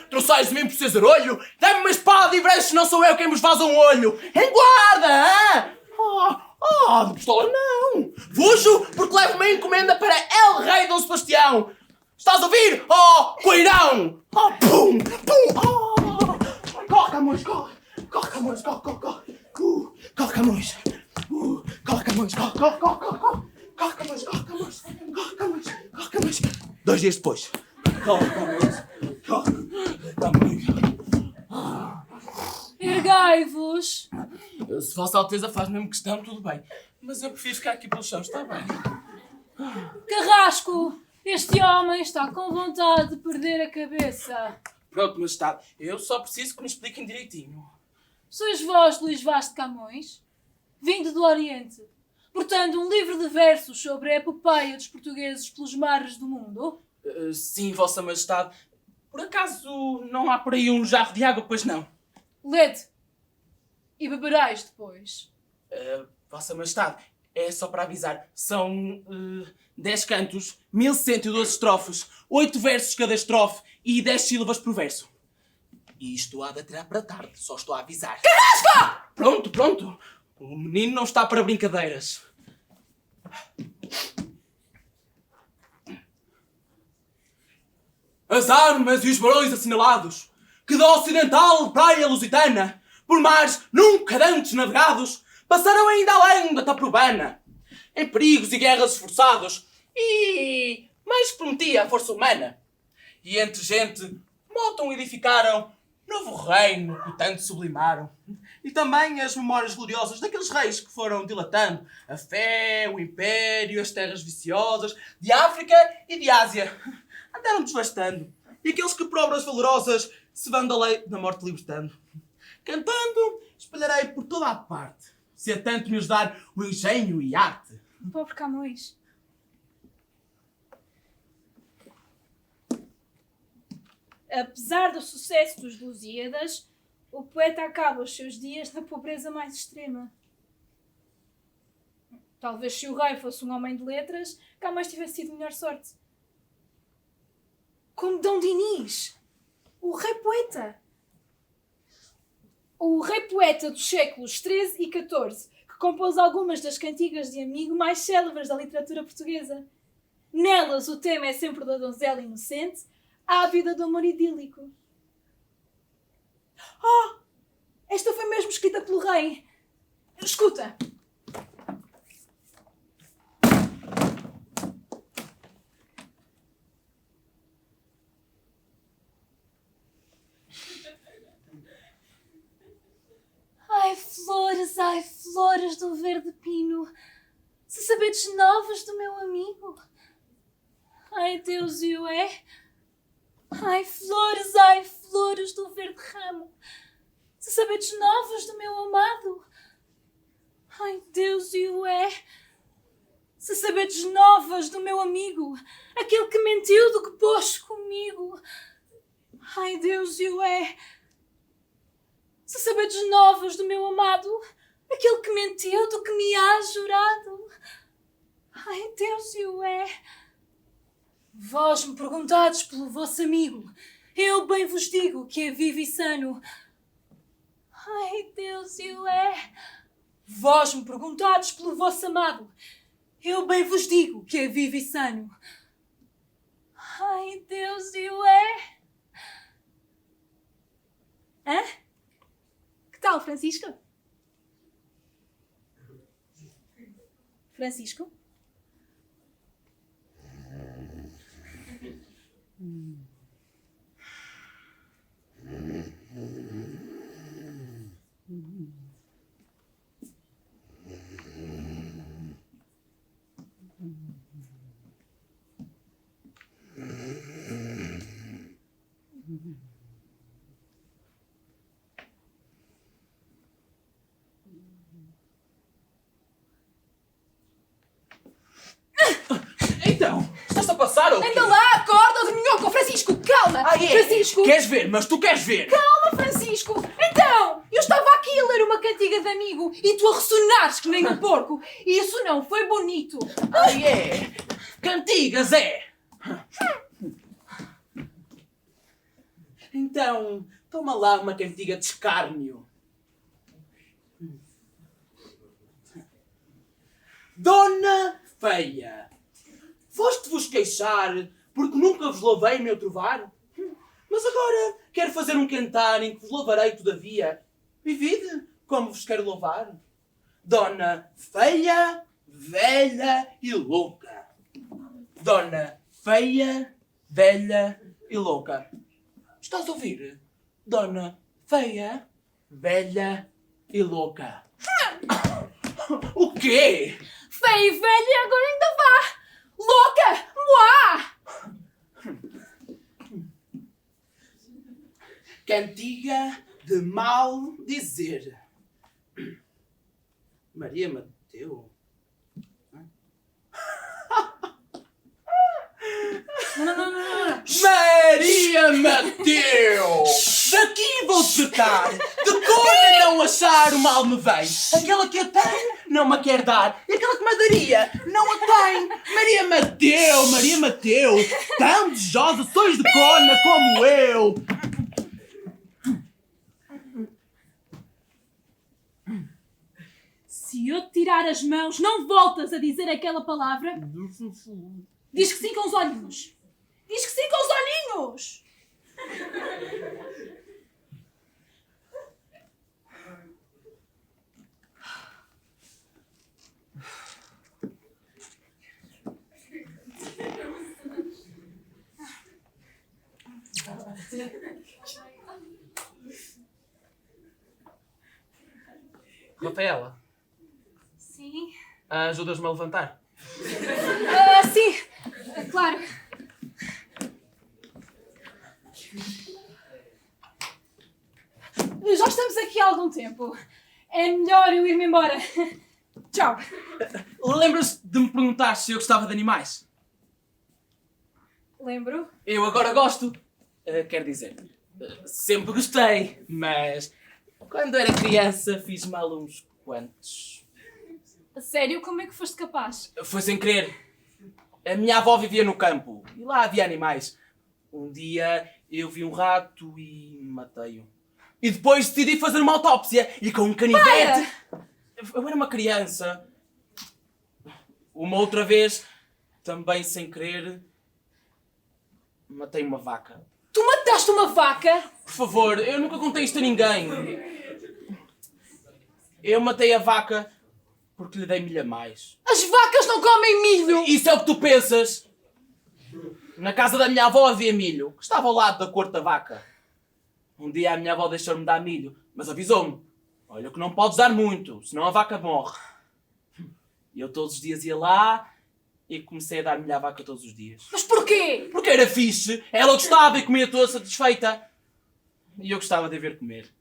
Trouxais-me por cesarolho? Dá-me uma espada e breches, não sou eu quem vos vaza um olho! Em guarda, hã? De pistola não! Fujo porque levo uma encomenda para El Rei Dom Sebastião! Estás a ouvir? Oh, coirão! Oh, pum! Pum! Oh! Corre, Camões, corre! Corre, Camões, corre, corre, corre! Corre, Camões! Corre, Camões, corre, corre, corre, corre! Corre, Camões, corre, Camões! Camões. 2 dias depois. Camões. Ergai-vos! Se Vossa Alteza faz mesmo questão, tudo bem. Mas eu prefiro ficar aqui pelo chão, está bem? Carrasco! Este homem está com vontade de perder a cabeça. Pronto, majestade. Eu só preciso que me expliquem direitinho. Sois vós, Luís Vaz de Camões, vindo do Oriente, portando um livro de versos sobre a epopeia dos portugueses pelos mares do mundo? Sim, Vossa Majestade. Por acaso não há por aí um jarro de água, pois não? Lede e beberás depois. Vossa Majestade, é só para avisar. São 10 cantos, 1112 estrofes, 8 versos cada estrofe e 10 sílabas por verso. E isto há de atirar para tarde, só estou a avisar. Carrasco! Pronto. O menino não está para brincadeiras. As armas e os barões assinalados, que da ocidental praia lusitana, por mares nunca dantes navegados, passaram ainda além da Taprobana, em perigos e guerras esforçados, e mais prometia a força humana. E entre gente, montam e edificaram novo reino que tanto sublimaram. E também as memórias gloriosas daqueles reis que foram dilatando a fé, o império, as terras viciosas, de África e de Ásia. Andaram desvastando. E aqueles que por obras valorosas se vão da lei da morte libertando. Cantando, espalharei por toda a parte, se a tanto me ajudar o engenho e arte. Pobre Camões. Apesar do sucesso dos Lusíadas, o poeta acaba os seus dias na pobreza mais extrema. Talvez se o rei fosse um homem de letras, Camões tivesse tido melhor sorte. Como Dom Dinis, o rei poeta. O rei poeta dos séculos XIII e XIV, que compôs algumas das cantigas de amigo mais célebres da literatura portuguesa. Nelas o tema é sempre da donzela inocente, ávida do amor idílico. Oh! Esta foi mesmo escrita pelo rei. Escuta! Ai, flores do verde pino, se sabedes novas do meu amigo. Ai, Deus e o é. Ai, flores do verde ramo, se sabedes novas do meu amado. Ai, Deus e o é. Se sabedes novas do meu amigo, aquele que mentiu do que pôs comigo. Ai, Deus e o é. Se sabedes novas do meu amado, aquele que mentiu do que me há jurado. Ai, Deus e o é. Vós me perguntades pelo vosso amigo, eu bem vos digo que é vivo e sano. Ai, Deus e o é. Vós me perguntades pelo vosso amado, eu bem vos digo que é vivo e sano. Ai, Deus e o é. Hã? Que tal, Francisco? Francisco? Então, estás a passar ou quê? Anda lá, acorda, dorminhoco! Francisco, calma! Ah, é? Francisco! Queres ver? Mas tu queres ver? Calma, Francisco! Então, eu estava aqui a ler uma cantiga de amigo e tu a ressonares que nem um porco. E isso não foi bonito. Ah, é? Cantigas, é? Então, toma lá uma cantiga de escárnio. Dona feia, foste-vos queixar porque nunca vos louvei meu trovar? Mas agora quero fazer um cantar em que vos louvarei todavia. Vivide como vos quero louvar. Dona feia, velha e louca. Dona feia, velha e louca. Estás a ouvir? Dona feia, velha e louca. O quê? Feia e velha e agora ainda vá! Louca! Uá! Cantiga de mal dizer. Maria Mateu. Não. Maria Mateu! Daqui vou despertar! De cor não achar o mal me vem! Aquela que eu tenho não me quer dar! E aquela que me daria não a tem! Maria Mateu! Maria Mateu! Tão desejosa sois de cona como eu! Se eu te tirar as mãos, não voltas a dizer aquela palavra? Diz que sim com os olhinhos! Diz que sim com os olhinhos! Rafaela, Sim. ajudas-me a levantar? Sim! Claro. Já estamos aqui há algum tempo. É melhor eu ir-me embora. Tchau. Lembras-te de me perguntar se eu gostava de animais? Lembro? Eu agora gosto. Quer dizer, sempre gostei, mas quando era criança fiz mal uns quantos. A sério? Como é que foste capaz? Foi sem querer. A minha avó vivia no campo e lá havia animais. Um dia eu vi um rato e matei-o. E depois decidi fazer uma autópsia e com um canivete... Eu era uma criança. Uma outra vez, também sem querer, matei uma vaca. Tu mataste uma vaca? Por favor, eu nunca contei isto a ninguém. Eu matei a vaca porque lhe dei milho a mais. As vacas não comem milho! Isso é o que tu pensas? Na casa da minha avó havia milho, que estava ao lado da corte da vaca. Um dia a minha avó deixou-me dar milho, mas avisou-me. Olha que não podes dar muito, senão a vaca morre. E eu todos os dias ia lá e comecei a dar milho à vaca todos os dias. Mas porquê? Porque era fixe, ela gostava e comia toda satisfeita. E eu gostava de a ver comer.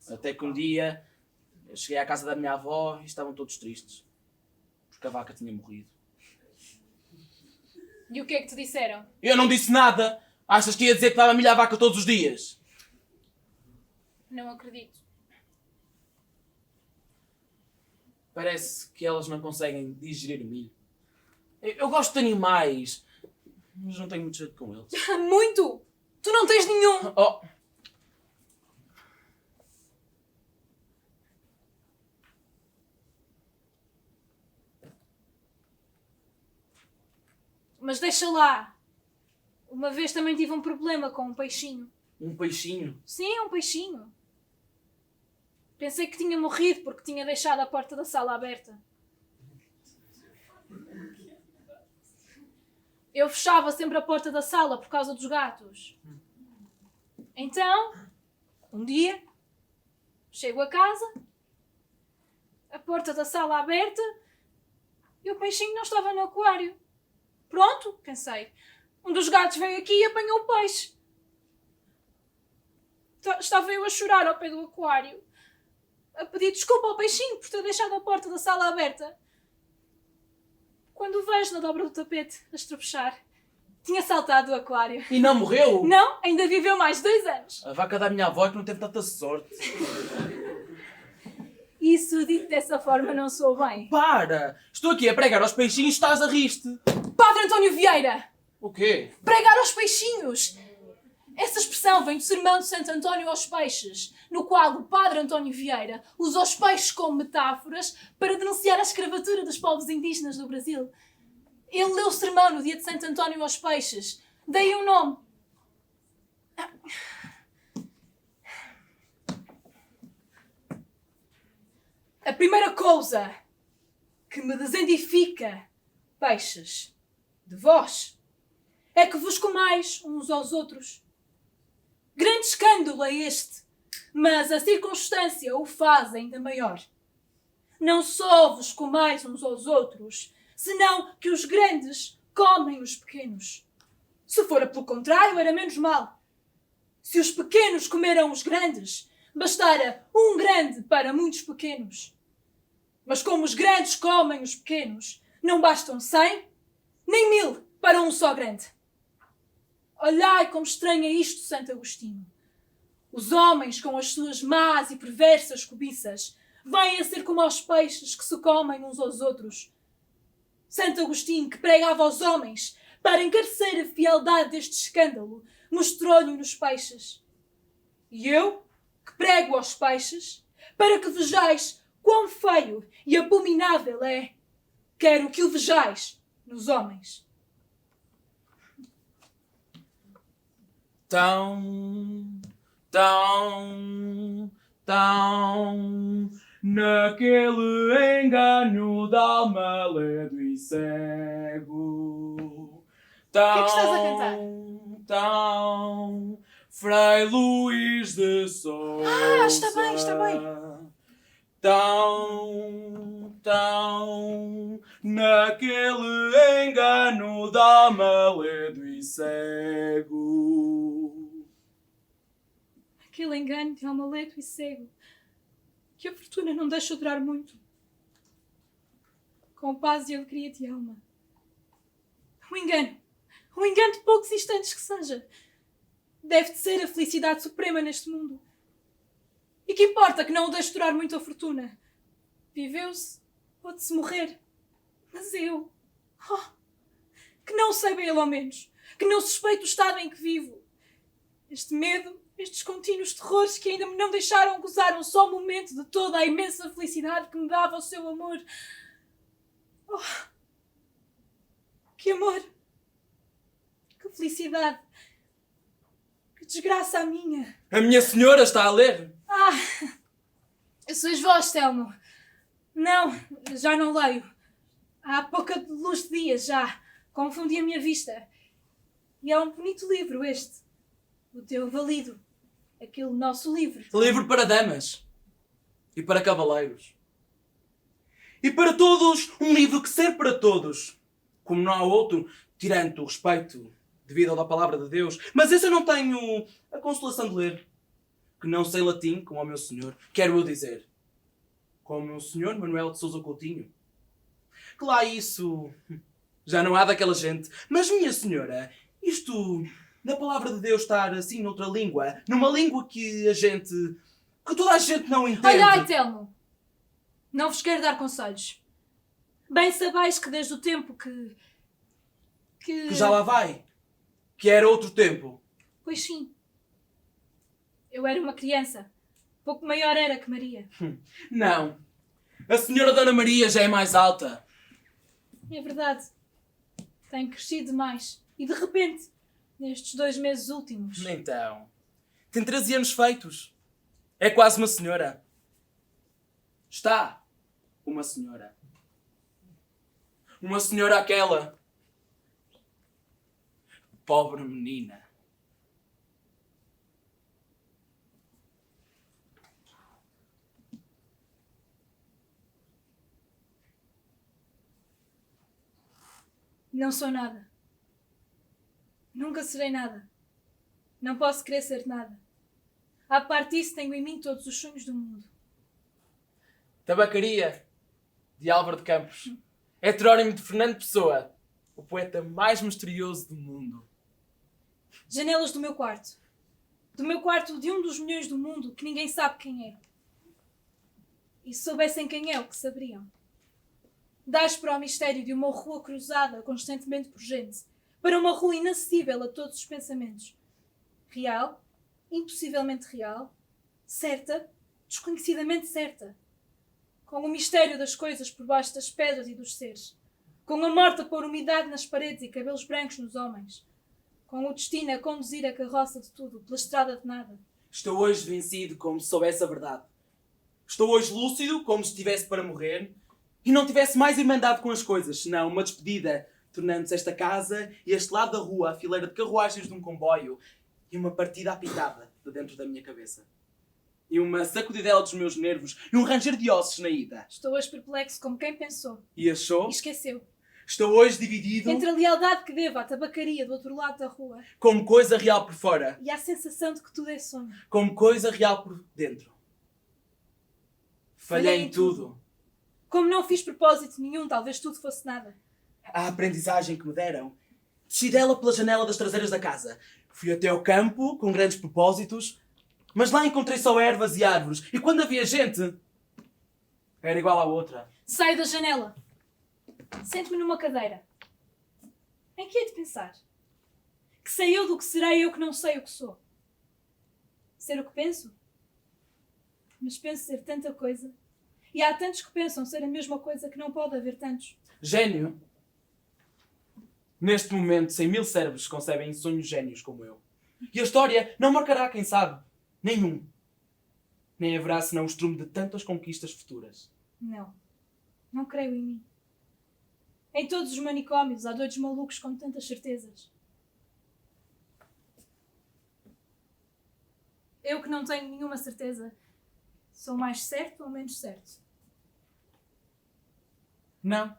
Até que um dia eu cheguei à casa da minha avó e estavam todos tristes. Porque a vaca tinha morrido. E o que é que te disseram? Eu não disse nada. Achas que ia dizer que dava milho à vaca todos os dias? Não acredito. Parece que elas não conseguem digerir o milho. Eu gosto de animais, mas não tenho muito jeito com eles. Muito! Tu não tens nenhum! Oh. Mas deixa lá. Uma vez também tive um problema com um peixinho. Um peixinho? Sim, um peixinho. Pensei que tinha morrido porque tinha deixado a porta da sala aberta. Eu fechava sempre a porta da sala por causa dos gatos. Então, um dia, chego a casa, a porta da sala aberta e o peixinho não estava no aquário. Pronto, pensei. Um dos gatos veio aqui e apanhou o peixe. Estava eu a chorar ao pé do aquário, a pedir desculpa ao peixinho por ter deixado a porta da sala aberta. Quando o vejo na dobra do tapete, a estropichar, tinha saltado do aquário. E não morreu? Não, ainda viveu mais 2 anos. A vaca da minha avó é que não teve tanta sorte. Isso, dito dessa forma, não soou bem. Para! Estou aqui a pregar aos peixinhos e estás a rir-te. Padre António Vieira! O quê? Pregar aos peixinhos! Essa expressão vem do sermão de Santo António aos peixes, no qual o Padre António Vieira usa os peixes como metáforas para denunciar a escravatura dos povos indígenas do Brasil. Ele leu o sermão no dia de Santo António aos peixes. Daí o nome. A primeira coisa que me desidentifica, peixes, de vós, é que vos comais uns aos outros. Grande escândalo é este, mas a circunstância o faz ainda maior. Não só vos comais uns aos outros, senão que os grandes comem os pequenos. Se fora pelo contrário, era menos mal. Se os pequenos comeram os grandes, bastara um grande para muitos pequenos. Mas como os grandes comem os pequenos, não bastam 100, nem 1000 para um só grande. Olhai como estranha isto, Santo Agostinho. Os homens, com as suas más e perversas cobiças, vêm a ser como aos peixes que se comem uns aos outros. Santo Agostinho, que pregava aos homens para encarecer a fieldade deste escândalo, mostrou-lhe nos peixes. E eu, que prego aos peixes, para que vejais quão feio e abominável é, quero que o vejais nos homens. Naquele engano da alma ledo e cego. O que é que estás a cantar? Frei Luís de Sousa. Ah, está bem, está bem. Naquele engano da alma ledo e cego. Aquele engano de alma ledo e cego, que a fortuna não deixa durar muito. Com paz e alegria de alma. Um engano de poucos instantes que seja, deve de ser a felicidade suprema neste mundo. E que importa que não o deixe durar muito a fortuna? Viveu-se, pode-se morrer. Mas eu, que não sei bem ele ao menos, que não suspeito o estado em que vivo. Este medo, estes contínuos terrores que ainda me não deixaram gozar um só momento de toda a imensa felicidade que me dava o seu amor. Oh, que amor! Que felicidade! Que desgraça a minha! A minha senhora está a ler. Sois vós, Telmo. Não, já não leio. Há pouca luz de dia já. Confundi a minha vista. E é um bonito livro este. O teu valido. Aquele nosso livro. Livro para damas. E para cavaleiros. E para todos, um livro que serve para todos. Como não há outro, tirando o respeito devido ao da palavra de Deus. Mas esse eu não tenho a consolação de ler. Que não sei latim, como ao meu senhor. Quero eu dizer. Como o meu senhor Manuel de Sousa Coutinho. Que lá isso... já não há daquela gente. Mas, minha senhora, isto... na palavra de Deus estar assim noutra língua. Numa língua que a gente... que toda a gente não entende. Olhai, Telmo. Não vos quero dar conselhos. Bem sabais que desde o tempo que já lá vai. Que era outro tempo. Pois sim. Eu era uma criança. Pouco maior era que Maria. Não. A senhora Dona Maria já é mais alta. É verdade. Tem crescido demais. E de repente, nestes 2 meses últimos... Então. Tem 13 anos feitos. É quase uma senhora. Está uma senhora. Uma senhora aquela. Pobre menina. Não sou nada. Nunca serei nada. Não posso querer ser nada. À parte disso, tenho em mim todos os sonhos do mundo. Tabacaria, de Álvaro de Campos. Heterónimo de Fernando Pessoa, o poeta mais misterioso do mundo. Janelas do meu quarto. Do meu quarto de um dos milhões do mundo que ninguém sabe quem é. E se soubessem quem é, o que saberiam? Dás para o mistério de uma rua cruzada constantemente por gente, para uma rua inacessível a todos os pensamentos. Real, impossivelmente real, certa, desconhecidamente certa. Com o mistério das coisas por baixo das pedras e dos seres. Com a morte a pôr umidade nas paredes e cabelos brancos nos homens. Com o destino a conduzir a carroça de tudo, pela estrada de nada. Estou hoje vencido como se soubesse a verdade. Estou hoje lúcido como se estivesse para morrer e não tivesse mais irmandade com as coisas, senão uma despedida tornando-se esta casa e este lado da rua a fileira de carruagens de um comboio e uma partida apitada de dentro da minha cabeça. E uma sacudidela dos meus nervos e um ranger de ossos na ida. Estou hoje perplexo como quem pensou E achou? e esqueceu. Estou hoje dividido Entre a lealdade que devo à tabacaria do outro lado da rua como coisa real por fora, e a sensação de que tudo é sonho. como coisa real por dentro. Falhei em tudo. Como não fiz propósito nenhum, talvez tudo fosse nada. A aprendizagem que me deram. Desci dela pela janela das traseiras da casa. Fui até ao campo, com grandes propósitos, mas lá encontrei só ervas e árvores. E quando havia gente, era igual à outra. Saio da janela. Sento-me numa cadeira. Em que hei de pensar? Que sei eu do que serei eu que não sei o que sou? Ser o que penso? Mas penso ser tanta coisa. E há tantos que pensam ser a mesma coisa que não pode haver tantos. Gênio? Neste momento, 100.000 cérebros concebem sonhos génios como eu. E a história não marcará quem sabe. Nenhum. Nem haverá senão o estrume de tantas conquistas futuras. Não. Não creio em mim. Em todos os manicômios há doidos malucos com tantas certezas. Eu que não tenho nenhuma certeza, sou mais certo ou menos certo? Não.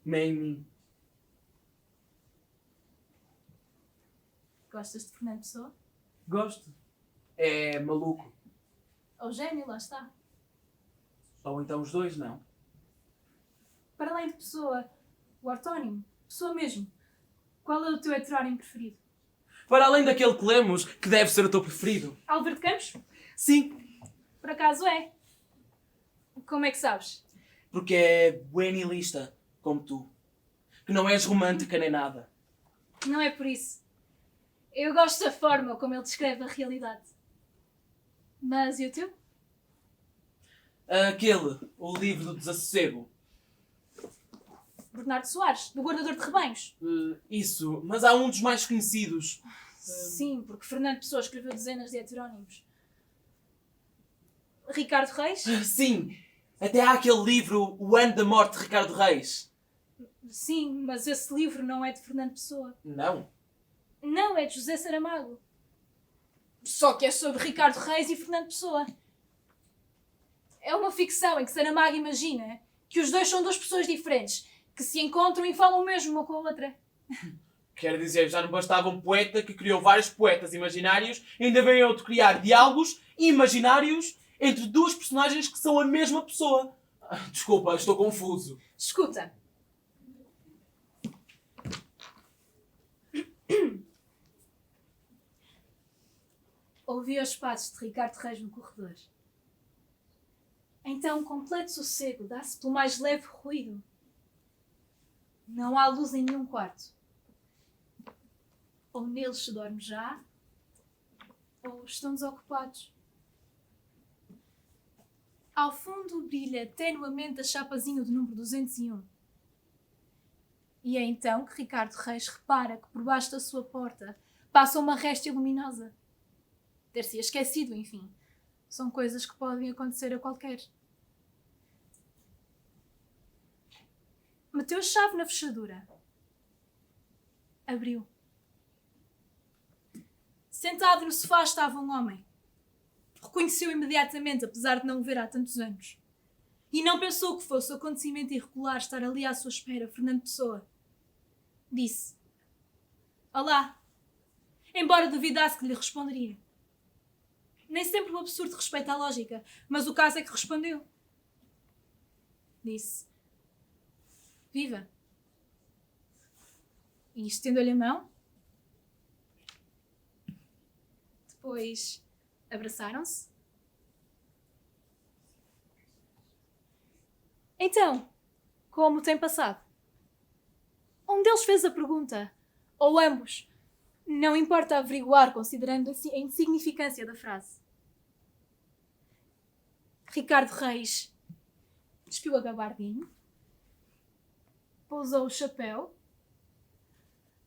Nem em mim. Gostas de Fernando Pessoa? Gosto. É maluco. Ou gênio, lá está. Ou então os dois, não? Para além de Pessoa, o ortónimo, Pessoa mesmo. Qual é o teu heterónimo preferido? Para além daquele que lemos, que deve ser o teu preferido. Álvaro de Campos? Sim, Por acaso é. Como é que sabes? porque é buenilista, como tu. Que não és romântica nem nada. Não é por isso. Eu gosto da forma como ele descreve a realidade. Mas e o teu? Aquele, o livro do desassossego. Bernardo Soares, do Guardador de Rebanhos. Isso, mas há um dos mais conhecidos. Sim, porque Fernando Pessoa escreveu dezenas de heterónimos. Ricardo Reis? Sim, até há aquele livro, O Ano da Morte de Ricardo Reis. Sim, mas esse livro não é de Fernando Pessoa. Não. Não, é de José Saramago. Só que é sobre Ricardo Reis e Fernando Pessoa. É uma ficção em que Saramago imagina que os dois são duas pessoas diferentes, que se encontram e falam mesmo uma com a outra. Quer dizer, já não bastava um poeta que criou vários poetas imaginários, ainda vem outro criar diálogos imaginários entre duas personagens que são a mesma pessoa. Desculpa, estou confuso. Escuta. Ouvi os passos de Ricardo Reis no corredor. Então, um completo sossego dá-se pelo mais leve ruído. Não há luz em nenhum quarto. Ou neles se dorme já, ou estão desocupados. Ao fundo brilha tenuamente a chapazinha do número 201. E é então que Ricardo Reis repara que por baixo da sua porta passa uma réstia luminosa. Ter-se esquecido, enfim. São coisas que podem acontecer a qualquer. Meteu a chave na fechadura. Abriu. Sentado no sofá estava um homem. Reconheceu imediatamente, apesar de não o ver há tantos anos. E não pensou que fosse o acontecimento irregular estar ali à sua espera, Fernando Pessoa. Disse: Olá. Embora duvidasse que lhe responderia. Nem sempre o absurdo respeita a lógica, mas o caso é que respondeu. Disse: Viva. E estendeu-lhe a mão. Depois abraçaram-se. Então, como tem passado? Um deles fez a pergunta, ou ambos. Não importa averiguar, considerando a insignificância da frase. Ricardo Reis despiu a gabardine, pousou o chapéu,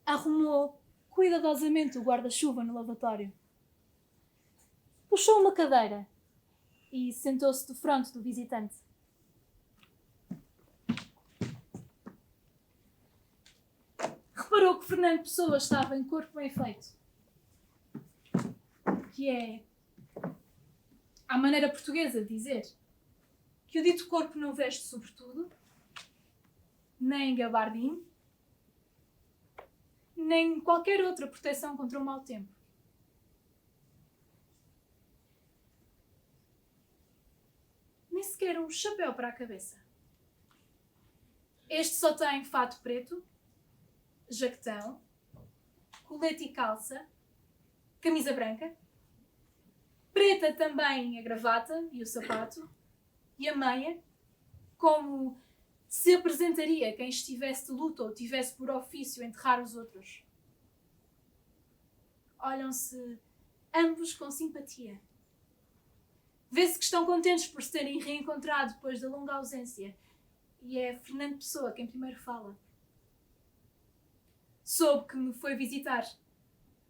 arrumou cuidadosamente o guarda-chuva no lavatório, puxou uma cadeira e sentou-se defronte do visitante. reparou que Fernando Pessoa estava em corpo bem feito. Que é a maneira portuguesa de dizer que o dito corpo não veste sobretudo, nem gabardine, nem qualquer outra proteção contra o mau tempo. Nem sequer um chapéu para a cabeça. Este só tem fato preto, jaquetão, colete e calça, camisa branca, preta também a gravata e o sapato, e a meia, como se apresentaria quem estivesse de luto ou tivesse por ofício enterrar os outros. Olham-se ambos com simpatia. Vê-se que estão contentes por se terem reencontrado depois da longa ausência. E é Fernando Pessoa quem primeiro fala. Soube que me foi visitar.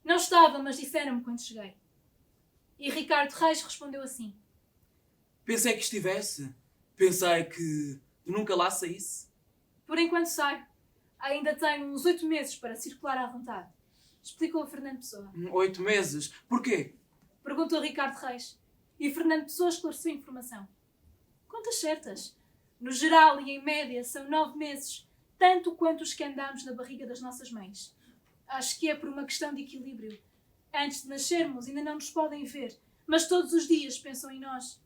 Não estava, mas disseram-me quando cheguei. E Ricardo Reis respondeu assim. Pensei que estivesse. Pensei que nunca lá saísse. Por enquanto saio. Ainda tenho uns 8 meses para circular à vontade. Explicou Fernando Pessoa. 8 meses? Porquê? Perguntou Ricardo Reis. E Fernando Pessoa esclareceu a informação. Contas certas. No geral e em média são 9 meses, tanto quanto os que andamos na barriga das nossas mães. Acho que é por uma questão de equilíbrio. Antes de nascermos ainda não nos podem ver, mas todos os dias pensam em nós.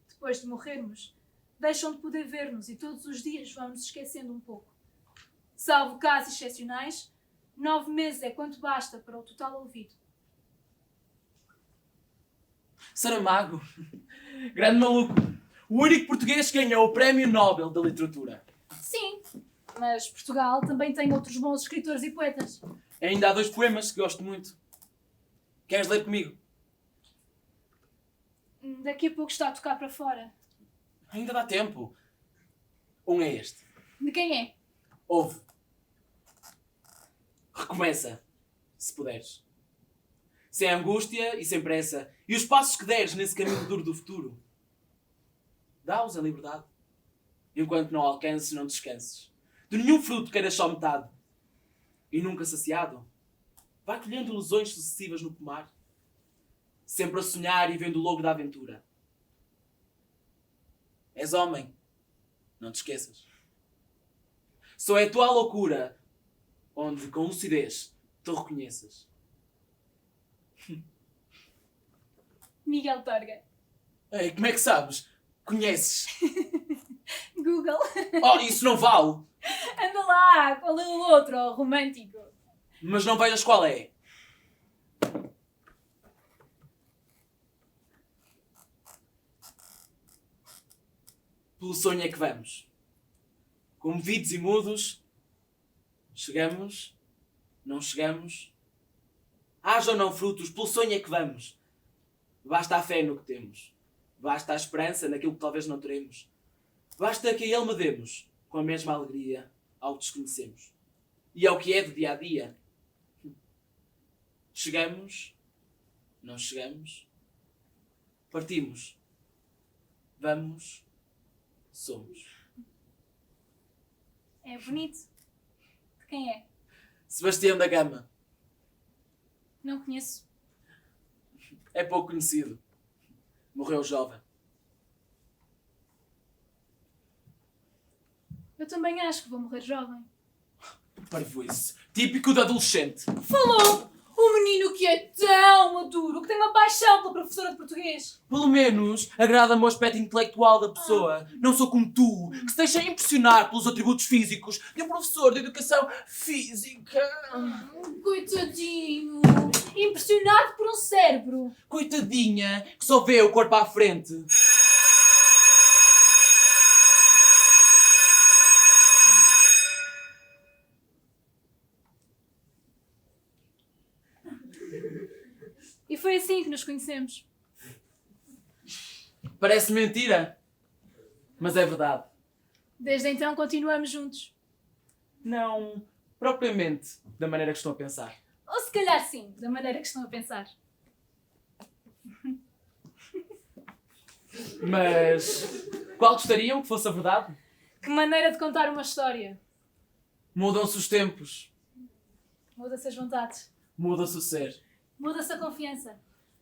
Depois de morrermos, deixam de poder ver-nos e todos os dias vão nos esquecendo um pouco. Salvo casos excepcionais, 9 meses é quanto basta para o total ouvido. Saramago. Grande maluco. O único português que ganhou o Prémio Nobel da Literatura. Sim, mas Portugal também tem outros bons escritores e poetas. Ainda há 2 poemas que gosto muito. Queres ler comigo? Daqui a pouco está a tocar para fora. Ainda dá tempo. Um é este. De quem é? Ouve. Recomeça, se puderes. Sem angústia e sem pressa. E os passos que deres nesse caminho duro do futuro. Dá-os a liberdade. Enquanto não alcances, não descanses. De nenhum fruto queiras só metade. E nunca saciado, vai colhendo ilusões sucessivas no pomar. Sempre a sonhar e vendo o logo da aventura. És homem. Não te esqueças. Só é a tua loucura onde, com lucidez, te reconheças. Miguel Torga. Ei, como é que sabes? Conheces? Google. Oh, isso não vale! Anda lá, qual é o outro, o romântico? Mas não vejas qual é. Pelo sonho é que vamos. Comovidos e mudos, chegamos, não chegamos. Haja ou não frutos, pelo sonho é que vamos. Basta a fé no que temos. Basta a esperança naquilo que talvez não teremos. Basta que a ele me demos, com a mesma alegria, ao que desconhecemos. E ao que é do dia a dia. Chegamos, não chegamos. Partimos, vamos, somos. É bonito. De quem é? Sebastião da Gama. Não conheço. É pouco conhecido. Morreu jovem. Eu também acho que vou morrer jovem. Parvoíce. Típico de adolescente. Falou! O menino que é tão maduro, que tem uma paixão pela professora de português. Pelo menos agrada-me o aspecto intelectual da pessoa. Não sou como tu, que se deixa impressionar pelos atributos físicos de um professor de educação física. Coitadinho! Impressionado por um cérebro. Coitadinha, que só vê o corpo à frente. E foi assim que nos conhecemos. Parece mentira, mas é verdade. Desde então continuamos juntos. Não propriamente da maneira que estão a pensar. Ou se calhar sim, da maneira que estão a pensar. Mas qual gostariam que fosse a verdade? Que maneira de contar uma história. Mudam-se os tempos. Muda-se as vontades. Muda-se o ser. Muda-se a confiança.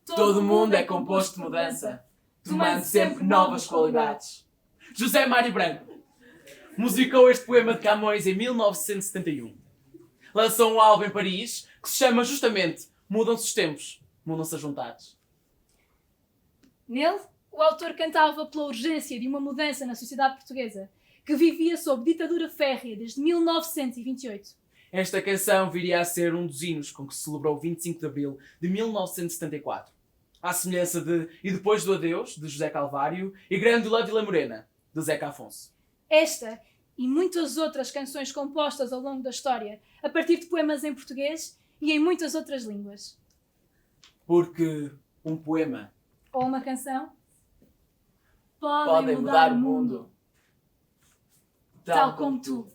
Todo mundo é composto de mudança, tomando sempre novas qualidades. José Mário Branco musicou este poema de Camões em 1971. Lançou um álbum em Paris que se chama justamente Mudam-se os Tempos, Mudam-se as Vontades. Nele, o autor cantava pela urgência de uma mudança na sociedade portuguesa, que vivia sob ditadura férrea desde 1928. Esta canção viria a ser um dos hinos com que se celebrou o 25 de Abril de 1974. À semelhança de E Depois do Adeus, de José Calvário, e Grândola Vila Morena, de Zeca Afonso. Esta e muitas outras canções compostas ao longo da história, a partir de poemas em português e em muitas outras línguas. Porque um poema Ou uma canção pode mudar o mundo, tal como tu.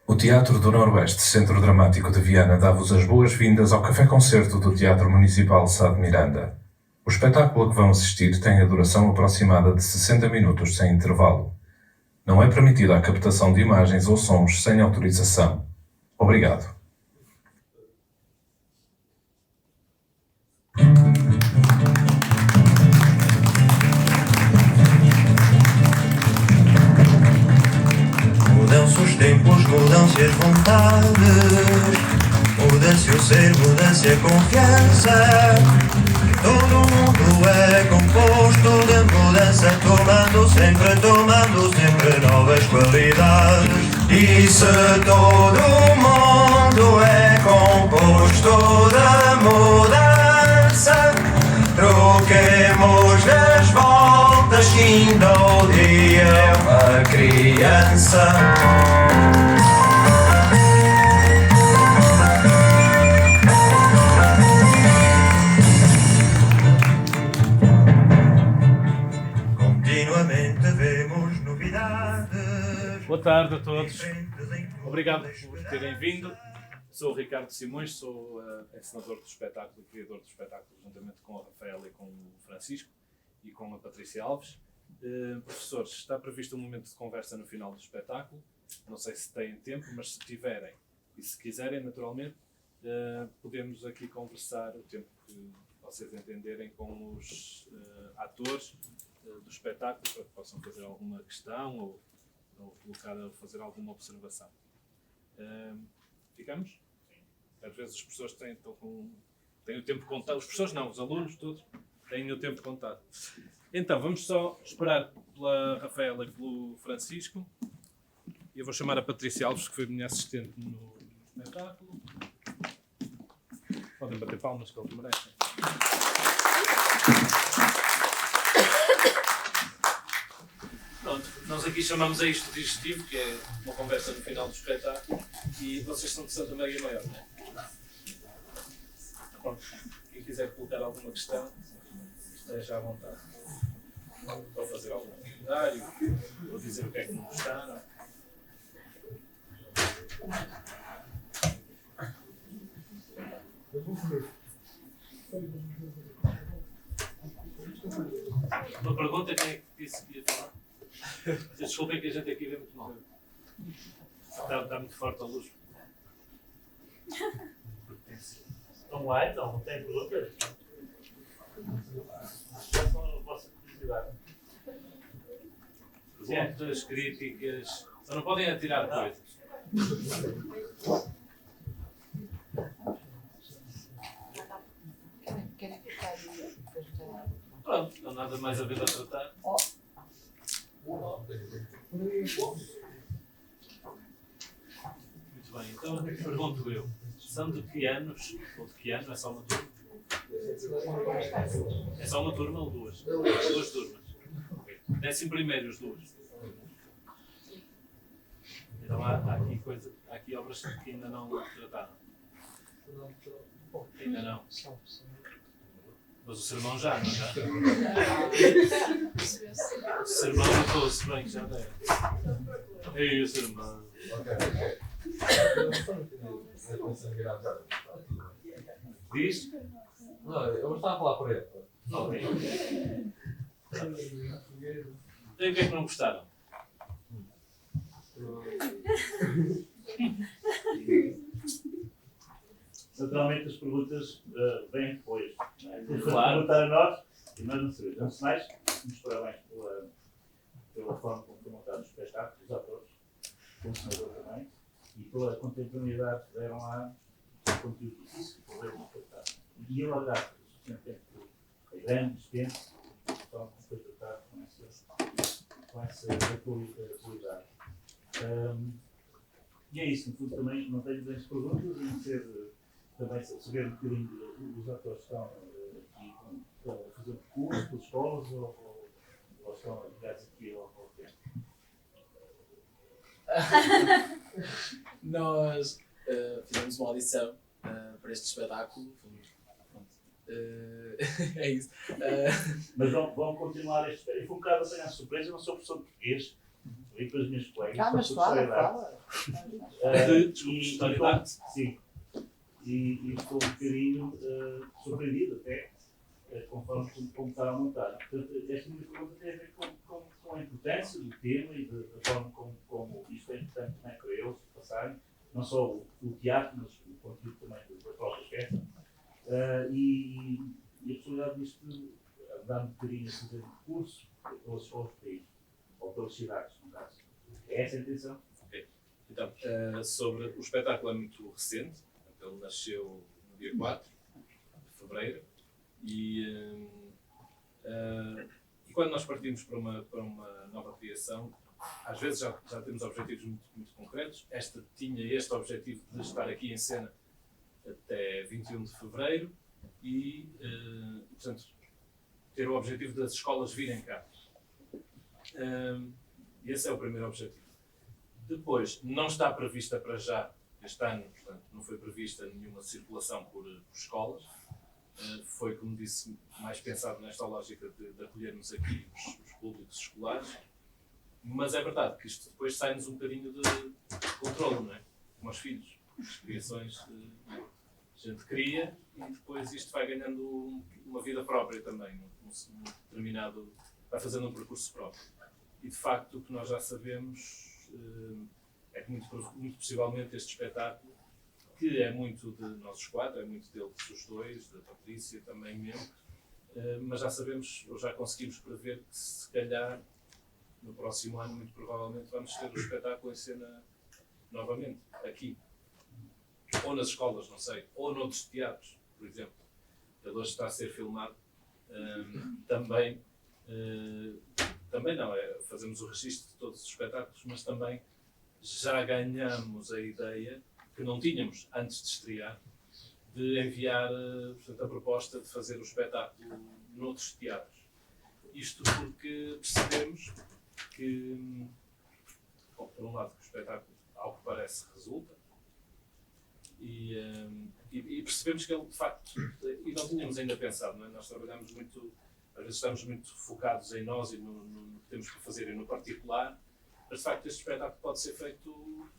O Teatro do Noroeste Centro Dramático de Viana dá-vos as boas-vindas ao Café-Concerto do Teatro Municipal Sá de Miranda. O espetáculo a que vão assistir tem a duração aproximada de 60 minutos sem intervalo. Não é permitida a captação de imagens ou sons sem autorização. Obrigado. Mudam-se os tempos, mudam-se as vontades, muda-se o ser, muda-se a confiança. Todo mundo é composto de mudança, tomando sempre novas qualidades. E se todo mundo é composto de mudança, troquemos as voltas que ainda o dia é uma criança. Continuamente vemos novidades. Boa tarde a todos. Obrigado por terem vindo. Sou o Ricardo Simões, sou encenador do espetáculo e criador do espetáculo, juntamente com a Rafaela e com o Francisco e com a Patrícia Alves. Professores, está previsto um momento de conversa no final do espetáculo. Não sei se têm tempo, mas se tiverem e se quiserem, naturalmente, podemos aqui conversar o tempo que vocês entenderem com os atores do espetáculo, para que possam fazer alguma questão ou colocar a fazer alguma observação. Ficamos? Às vezes as pessoas têm o tempo contado. Os professores não, os alunos todos têm o tempo contado. Então, vamos só esperar pela Rafaela e pelo Francisco. Eu vou chamar a Patrícia Alves, que foi minha assistente no espetáculo. Podem bater palmas, que eles merecem. Pronto, nós aqui chamamos a isto digestivo, que é uma conversa no final do espetáculo, e vocês são de Santa Maria Maior, não é? Pronto, quem quiser colocar alguma questão, esteja à vontade. Ou fazer algum comentário, ou dizer o que é que não gostaram. Uma pergunta, quem é que disse que ia falar? Desculpem que a gente aqui vê muito mal. Está muito forte a luz. Vamos lá então, não tem perguntas? Façam a vossa curiosidade. Perguntas, críticas. Só não podem atirar coisas. Pronto, não há nada mais a ver a tratar. Muito bem, então pergunto eu. São de que anos? Ou de que ano? É só uma turma? É só uma turma ou duas? Duas turmas. Okay. 11º os duas. Então há aqui obras que ainda não trataram. Ainda não. Mas o sermão já, não já? O sermão notou-se bem que já deve. Ei, o sermão. Diz? Não, eu estava a falar por ele. Ok. Então o que é que não gostaram? Naturalmente as perguntas vêm depois. Não é? Claro. Perguntar a nós e nós não sabemos. Antes de mais, nos parabéns pela forma como foi montado o espetáculo, os atores, como o senador também, e pela contemporaneidade que deram lá ao conteúdo difícil, que foi um espetáculo. E eu agradeço suficientemente a grande, extenso, a forma como foi tratado com essa atualidade. E é isso, no fundo também não tenho grandes perguntas, em ser também saber um bocadinho os atores estão aqui a fazer curso pelas escolas ou estão ligados aqui ao tempo. Nós fizemos uma audição para este espetáculo. Pronto. É isso. Mas vão continuar este. Eu fui um bocado apanhado de surpresa, eu não sou professor de português, e com as minhas colegas. Mas fala. Sim. E estou um bocadinho surpreendido até, conforme como está a montar. Portanto, esta minha pergunta tem a ver com a importância do tema e da forma como isto é importante também para eles passarem, não só o teatro, mas o conteúdo também da própria peça. E a possibilidade disto dar um bocadinho a fazer um curso pelas escolas do país, ou pelas cidades, no caso. É essa a intenção? Ok. Então, sobre o espetáculo é muito recente. Ele nasceu no dia 4 de fevereiro e quando nós partimos para uma nova criação, às vezes já temos objetivos muito, muito concretos. Esta tinha este objetivo de estar aqui em cena até 21 de fevereiro e, portanto, ter o objetivo das escolas virem cá. Esse é o primeiro objetivo. Depois, não está prevista para já este ano, portanto, não foi prevista nenhuma circulação por escolas. Foi, como disse, mais pensado nesta lógica de acolhermos aqui os públicos escolares. Mas é verdade que isto depois sai-nos um bocadinho de controle, não é? Como aos filhos. As criações, a gente cria e depois isto vai ganhando uma vida própria também, num determinado, vai fazendo um percurso próprio. E de facto o que nós já sabemos é que muito possivelmente este espetáculo, que é muito de nós os quatro, é muito deles os dois, da Patrícia também mesmo, mas já sabemos, ou já conseguimos prever que se calhar no próximo ano, muito provavelmente, vamos ter o espetáculo em cena novamente, aqui. Ou nas escolas, não sei, ou noutros teatros, por exemplo. Ele hoje está a ser filmado. Também não, fazemos o registro de todos os espetáculos, mas também já ganhamos a ideia, que não tínhamos antes de estrear, de enviar portanto, a proposta de fazer o espetáculo noutros teatros. Isto porque percebemos que, bom, por um lado, que o espetáculo, ao que parece, resulta, e percebemos que ele, de facto, e não tínhamos ainda pensado, não é? Nós trabalhamos muito, às vezes estamos muito focados em nós e no que temos que fazer e no particular, mas de facto este espetáculo pode ser feito,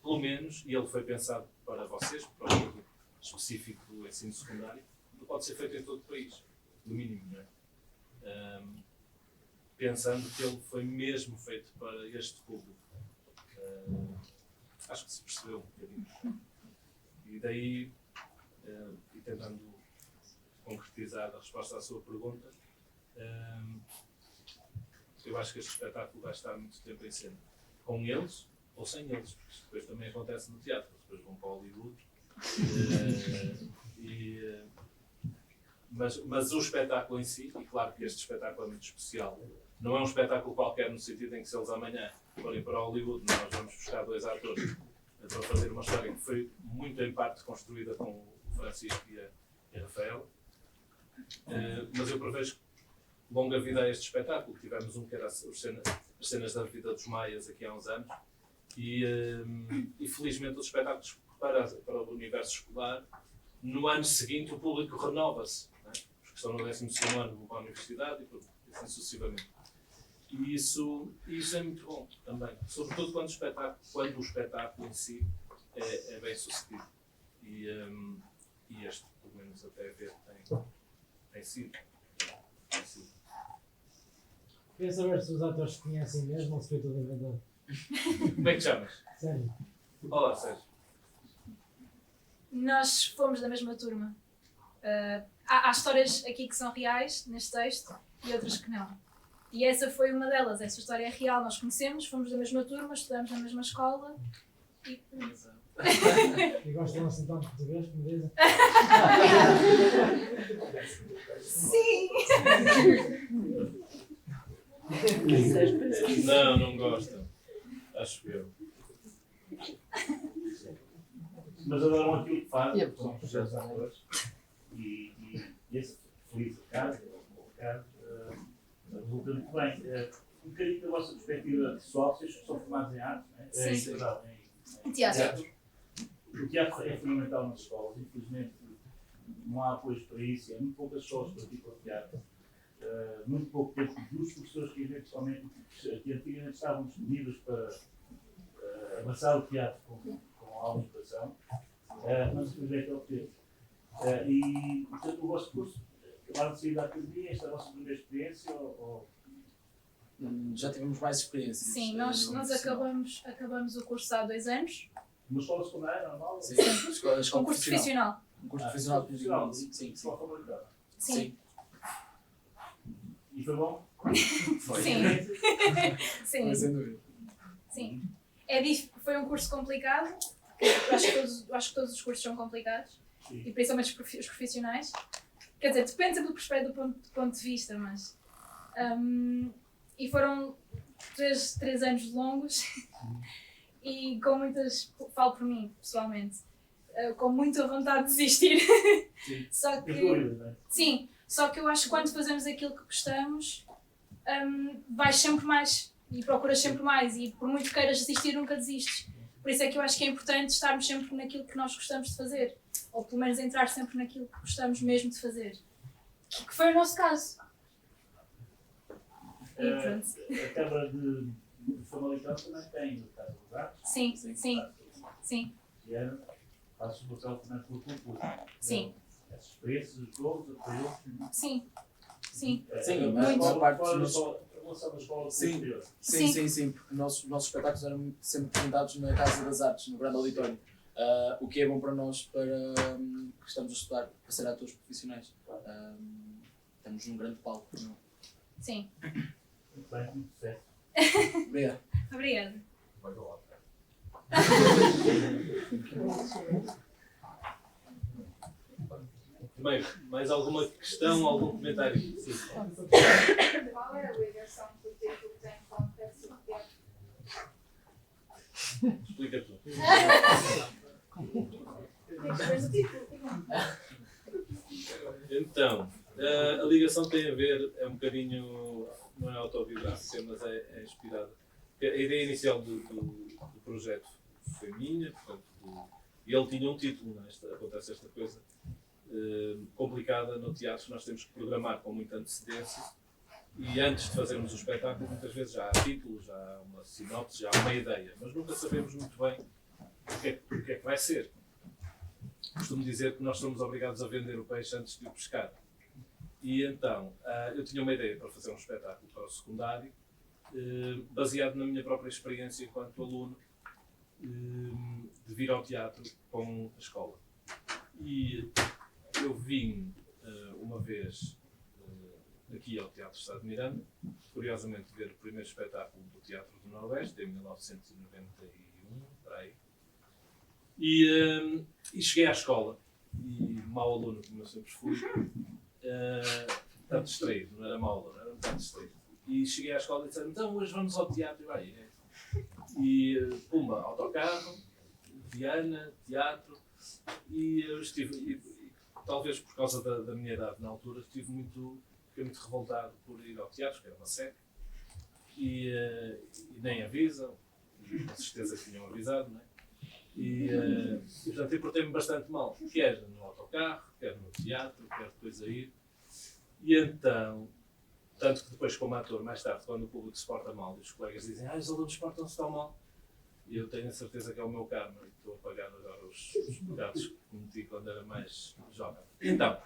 pelo menos, e ele foi pensado para vocês, para o público específico do ensino secundário, ele pode ser feito em todo o país, no mínimo, não é? Pensando que ele foi mesmo feito para este público. Acho que se percebeu um bocadinho. E daí, e tentando concretizar a resposta à sua pergunta, eu acho que este espetáculo vai estar muito tempo em cena. Com eles ou sem eles, porque isto depois também acontece no teatro, depois vão para Hollywood. Mas o espetáculo em si, e claro que este espetáculo é muito especial, não é um espetáculo qualquer no sentido em que se eles amanhã forem para Hollywood, nós vamos buscar 2 atores para fazer uma história que foi muito em parte construída com o Francisco e a Rafael. Mas eu prevejo longa vida a este espetáculo. Tivemos um que era as cenas da vida dos Maias aqui há uns anos e felizmente os espetáculos para o universo escolar, no ano seguinte o público renova-se, não é? Os que estão no 12º ano vão para a universidade e assim sucessivamente. E isso é muito bom também, sobretudo quando o espetáculo em si é bem sucedido. E este, pelo menos até ver, tem sido. Queria saber se os atores se conhecem mesmo ou se foi tudo inventado. Como é que te chamas? Sério? Olá, Sérgio. Nós fomos da mesma turma. Há histórias aqui que são reais, neste texto, e outras que não. E essa foi uma delas. Essa história é real. Nós conhecemos, fomos da mesma turma, estudamos na mesma escola. E... E gostam assim tanto de português, como dizem? Sim! Não, não gosto. Acho eu. Mas adoram aquilo que fazem, são projetos atores. E esse feliz acaso, resulta muito bem. Um bocadinho da vossa perspectiva pessoal, vocês que são formados em artes, não é? Sim. Em Teatro. O teatro é fundamental nas escolas, infelizmente não há apoio para isso, há muito poucas escolas praticam teatro. Muito pouco tempo dos professores que eventualmente que antigamente estavam disponíveis para avançar o teatro com aulas de educação, mas infelizmente é o que teve. E, portanto, o vosso curso, acabaram de sair da academia, esta é a vossa primeira experiência? Já tivemos mais experiências. Sim, nós acabamos o curso há 2 anos. Uma escola secundária normal? Sim, Um curso profissional. Um curso profissional de profissional, sim. escola favorecida. Sim. E foi bom? Foi. Sim. Sim. Mas sem dúvida. Sim. Foi um curso complicado. Eu acho que todos os cursos são complicados. Sim. E principalmente os profissionais. Quer dizer, depende sempre do ponto de vista, mas... e foram 3 anos longos e com muitas... Falo por mim, pessoalmente. Com muita vontade de desistir. Sim. Só que... Dúvidas, não é? Sim, só que eu acho que quando fazemos aquilo que gostamos, vais sempre mais e procuras sempre mais e por muito que queiras desistir, nunca desistes. Por isso é que eu acho que é importante estarmos sempre naquilo que nós gostamos de fazer, ou pelo menos entrar sempre naquilo que gostamos mesmo de fazer. Que foi o nosso caso. E pronto. A Câmara de Famalicão também tem o caso dos artes. Sim. E era, faz o papel também pelo cultura. Sim. Essas experiências todas, apoios. Sim. Sim, muito. a parte fora dos da relação da escola Sim. superior. Sim, porque os nossos espetáculos eram sempre apresentados na Casa das Artes, no Grande Auditório. O que é bom para nós, que estamos a estudar para ser atores profissionais. Estamos num grande palco. Não? Sim. Muito bem, muito sucesso. Obrigado. Obrigada. Bem, mais alguma questão, algum comentário? Sim. Qual é a ligação que o título tem com o texto do teatro? Explica tu. Então, a ligação tem a ver, é um bocadinho, não é autobiográfica, mas é inspirada. A ideia inicial do projeto foi minha, portanto, e ele tinha um título, não é? Acontece esta coisa complicada no teatro, nós temos que programar com muita antecedência e antes de fazermos o espetáculo, muitas vezes já há título, já há uma sinopse, já há uma ideia, mas nunca sabemos muito bem o que é que vai ser. Costumo dizer que nós somos obrigados a vender o peixe antes de o pescar. E então, eu tinha uma ideia para fazer um espetáculo para o secundário, baseado na minha própria experiência enquanto aluno, de vir ao teatro com a escola. E eu vim uma vez aqui ao Teatro Estado de Miranda, curiosamente ver o primeiro espetáculo do Teatro do Noroeste, em 1991, por aí. E cheguei à escola, e mau aluno como eu sempre fui, tanto distraído, não era mau aluno, era um bocado distraído. E cheguei à escola e disseram, então hoje vamos ao teatro, e pumba, autocarro, Viana, teatro, e eu estive, talvez por causa da minha idade na altura, fiquei muito revoltado por ir ao teatro, que era uma seca, e nem avisam, com certeza que tinham avisado, não é? E portanto, eu portei-me bastante mal, quer no autocarro, quer no teatro, quer depois a ir. E então, tanto que depois como ator, mais tarde, quando o público se porta mal e os colegas dizem os alunos portam-se tão mal, e eu tenho a certeza que é o meu karma e estou a pagar agora os pecados que cometi quando era mais jovem. Então,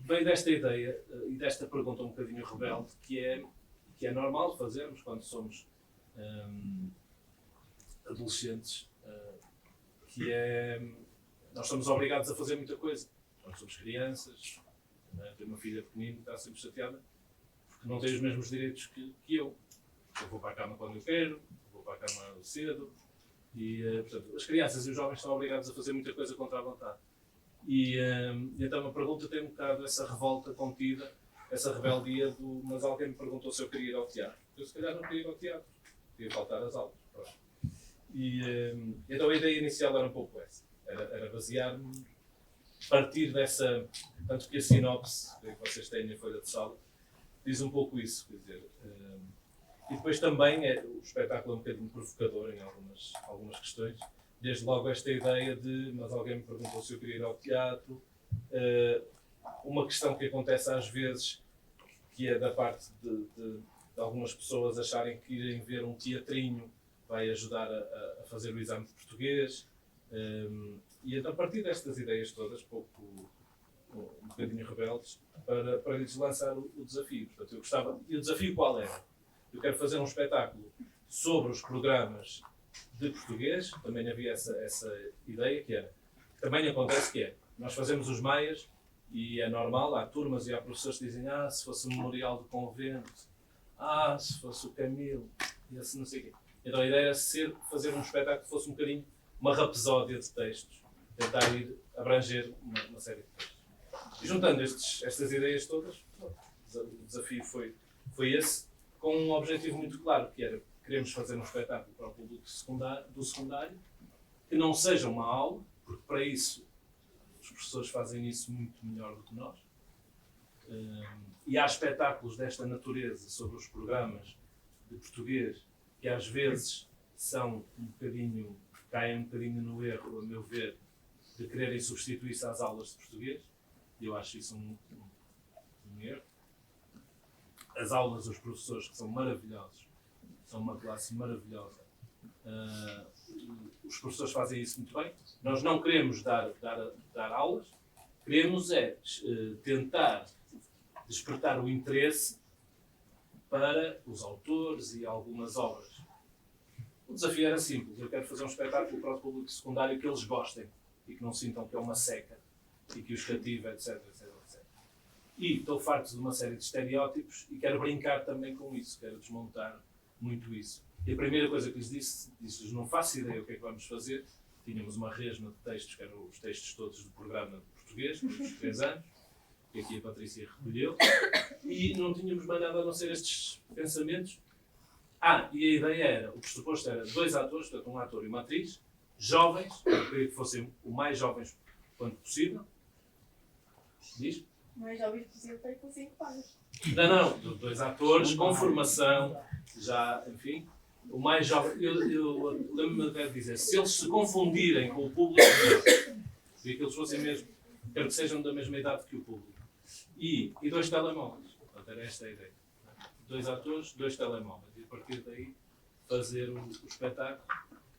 veio desta ideia e desta pergunta um bocadinho rebelde, que é normal fazermos quando somos adolescentes, que é... Nós somos obrigados a fazer muita coisa. Nós somos crianças, né? Tenho uma filha pequenina que está sempre chateada porque não tem os mesmos direitos que eu. Eu vou para a cama quando eu quero, vou para a cama cedo. E, portanto, as crianças e os jovens são obrigados a fazer muita coisa contra a vontade. E então a pergunta tem um bocado essa revolta contida, essa rebeldia do mas alguém me perguntou se eu queria ir ao teatro. Eu se calhar não queria ir ao teatro, queria faltar às aulas. E então a ideia inicial era um pouco essa, era basear-me, partir dessa, tanto que a sinopse que vocês têm na folha de sala diz um pouco isso, quer dizer, e depois também o espetáculo é um bocadinho provocador em algumas questões. Desde logo esta ideia de, mas alguém me perguntou se eu queria ir ao teatro, uma questão que acontece às vezes, que é da parte de algumas pessoas acharem que irem ver um teatrinho vai ajudar a fazer o exame de português, e então a partir destas ideias todas, um bocadinho rebeldes, para lhes lançar o desafio. Portanto, eu gostava, e o desafio qual era? Eu quero fazer um espetáculo sobre os programas de português, também havia essa ideia, que era, também acontece que é, nós fazemos os maias e é normal, há turmas e há professores que dizem, se fosse o Memorial do Convento, se fosse o Camilo, e assim não sei o quê. Então a ideia era fazer um espetáculo que fosse um bocadinho uma rapsódia de textos, tentar ir abranger uma série de textos. E juntando estas ideias todas, o desafio foi esse, com um objetivo muito claro, que era queremos fazer um espetáculo para o público do secundário, que não seja uma aula, porque para isso os professores fazem isso muito melhor do que nós. E há espetáculos desta natureza sobre os programas de português que às vezes caem um bocadinho no erro, a meu ver, de quererem substituir-se às aulas de português. E eu acho isso um erro. As aulas dos professores, que são maravilhosos, são uma classe maravilhosa. Os professores fazem isso muito bem. Nós não queremos dar aulas, queremos tentar despertar o interesse para os autores e algumas obras. O desafio era simples, eu quero fazer um espetáculo para o público secundário que eles gostem e que não sintam que é uma seca e que os cativa, etc, etc, etc. E estou farto de uma série de estereótipos e quero brincar também com isso, quero desmontar muito isso. E a primeira coisa que lhes disse-lhes, não faço ideia o que é que vamos fazer. Tínhamos uma resma de textos, que eram os textos todos do programa de português, dos 3 anos, que aqui a Patrícia recolheu, e não tínhamos mais nada a não ser estes pensamentos. E a ideia era, o pressuposto era 2 atores, portanto um ator e uma atriz, jovens, eu queria que fossem o mais jovens quanto possível. Diz? Mais jovens possível para com 5 anos. Não, 2 atores com formação, já, enfim, o mais jovem. Eu lembro-me até de dizer, se eles se confundirem com o público, e que eles fossem mesmo, quero que sejam da mesma idade que o público. E 2 telemóveis, portanto era esta a ideia. 2 atores, 2 telemóveis, e a partir daí fazer o espetáculo.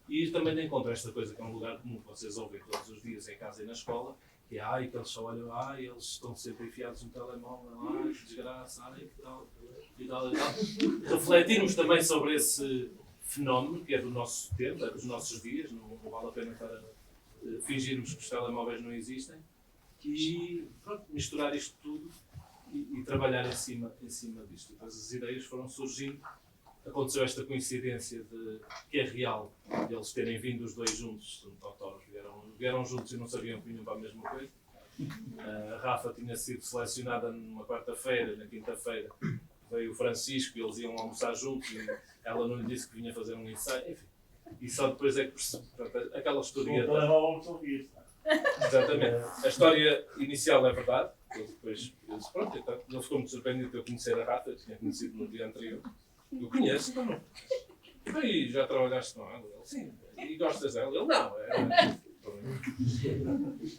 E ir também de encontro a esta coisa que é um lugar comum que vocês ouvem todos os dias em casa e na escola, que é que eles só olham, eles estão sempre enfiados no telemóvel, que desgraça, que tal, e tal. Refletirmos também sobre esse fenómeno, que é do nosso tempo, é dos nossos dias, não vale a pena estar a fingirmos que os telemóveis não existem, e pronto, misturar isto tudo e trabalhar em cima disto. Depois as ideias foram surgindo, aconteceu esta coincidência que é real, de eles terem vindo os 2 juntos, autógrafos, vieram juntos e não sabiam que vinham para a mesma coisa. A Rafa tinha sido selecionada numa quarta-feira, na quinta-feira veio o Francisco e eles iam almoçar juntos e ela não lhe disse que vinha fazer um ensaio, enfim. E só depois é que percebi, aquela historieta. Exatamente. A história inicial é verdade. Eu depois disse, pronto, então, ele ficou muito surpreendido de eu conhecer a Rafa, eu tinha conhecido no dia anterior. Eu conheço, então não. E já trabalhaste com ela? Ele, sim. E gostas dela? Ele, não.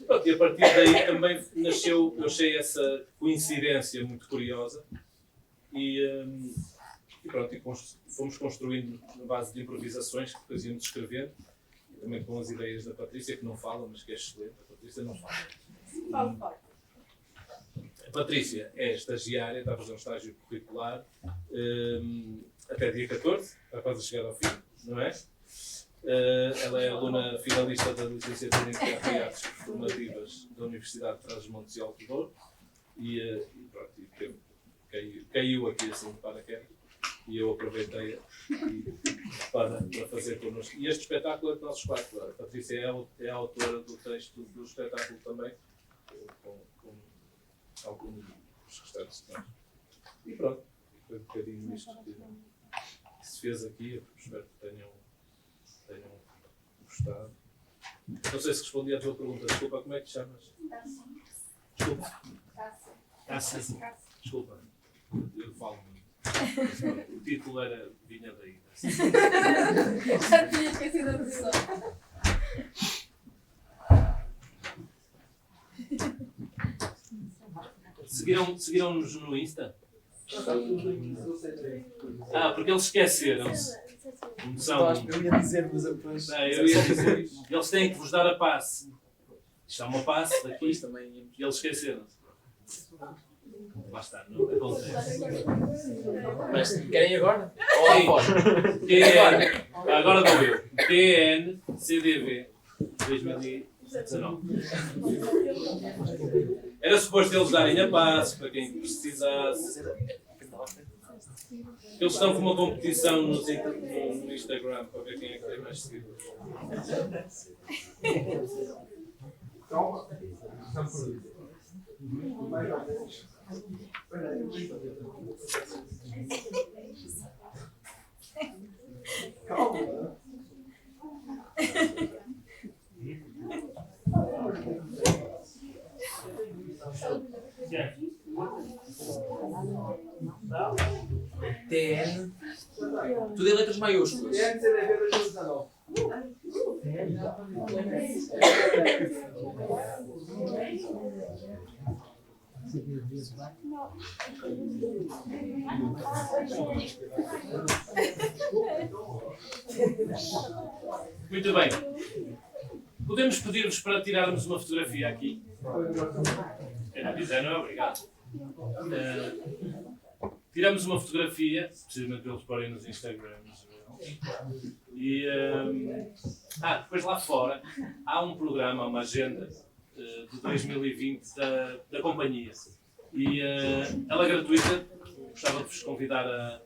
Pronto, e a partir daí também nasceu, eu achei essa coincidência muito curiosa. E pronto, fomos construindo na base de improvisações que depois íamos escrevendo. E também com as ideias da Patrícia, que não fala, mas que é excelente. A Patrícia não fala. Fala. A Patrícia é estagiária, está a fazer um estágio curricular até dia 14, está quase a chegar ao fim, não é? Ela é aluna finalista da licenciatura em Teatro e Artes Performativas da Universidade de Trás-os-Montes e Alto Douro e pronto, caiu aqui assim de paraquedas e eu aproveitei para fazer connosco. E este espetáculo é de nós quatro. A Patrícia é a autora do texto do espetáculo também, com alguns restantes temas. E pronto, foi um bocadinho isto que se fez aqui. Eu espero que tenham gostado. Não sei se respondi à tua pergunta. Desculpa, como é que te chamas? Desculpa. Cássio. Desculpa, eu falo muito. O título vinha daí. Já tinha esquecido a pessoa. Seguiram-nos no Insta? Porque eles esqueceram-se. Eu ia dizer, mas depois... Eu ia dizer. Eles têm que vos dar a passe. Isto é uma passe daqui. E eles esqueceram-se. Lá está, não acontece. Mas querem agora? Ou lá fora? Agora dou eu. PN CDV 2019. Era suposto eles darem a passe para quem precisasse. Eles estão com uma competição no Instagram para ver quem é que tem mais seguidores. Calma. TN. Tudo em letras maiúsculas. TN CDV 2019. Muito bem. Podemos pedir-vos para tirarmos uma fotografia aqui? Não é obrigado. Tiramos uma fotografia, precisamente para eles porem nos Instagrams. E depois lá fora há um programa, uma agenda de 2020 da companhia. E ela é gratuita, gostava de vos convidar a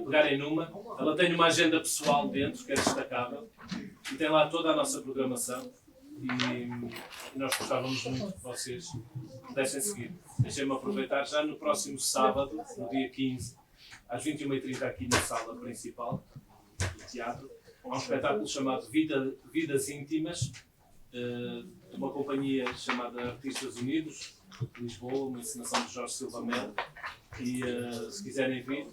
pegarem numa. Ela tem uma agenda pessoal dentro, que é destacável, e tem lá toda a nossa programação. E nós gostávamos muito que vocês pudessem seguir. Deixem-me aproveitar já no próximo sábado, no dia 15, às 21h30, aqui na sala principal do teatro. Há um espetáculo chamado Vidas Íntimas, de uma companhia chamada Artistas Unidos, de Lisboa, uma encenação de Jorge Silva Melo. E se quiserem vir,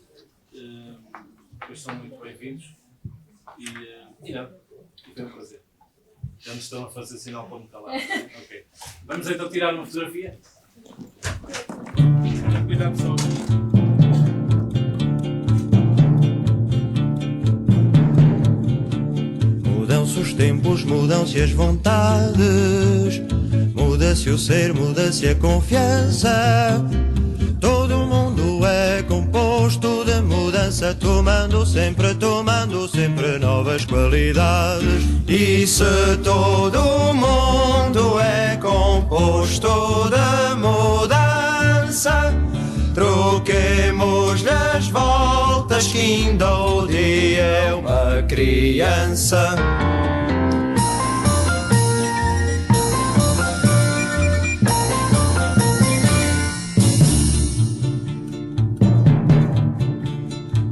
depois são muito bem-vindos. E foi um prazer. Já me estão a fazer sinal para me calar. Ok. Vamos então tirar uma fotografia? Cuidado só. Mudam-se os tempos, mudam-se as vontades, muda-se o ser, muda-se a confiança. Todo mundo é composto de mudança, tomando sempre novas qualidades. E se todo mundo é composto de mudança, troquemos-lhe as voltas que ainda o dia é uma criança.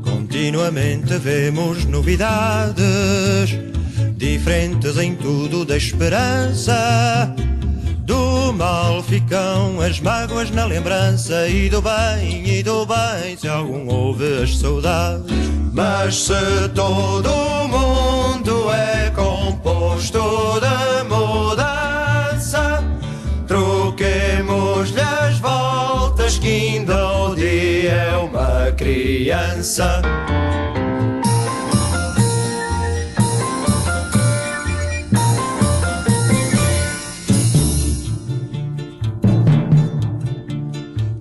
Continuamente vemos novidades, diferentes em tudo da esperança. Do mal ficam as mágoas na lembrança, e do bem, se algum houve as saudades. Mas se todo mundo é composto de mudança, troquemos-lhe as voltas que ainda o dia é uma criança.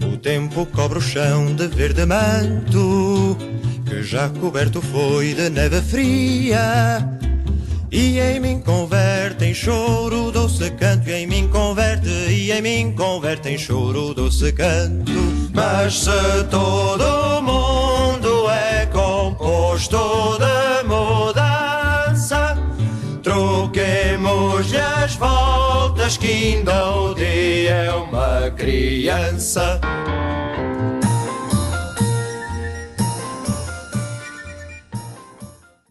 O tempo cobre o chão de verde manto, que já coberto foi de neve fria. E em mim converte em choro doce canto, e em mim converte, e em mim converte em choro doce canto. Mas se todo mundo é composto de mudança, troquemos-lhe as voltas que ainda o dia é uma criança.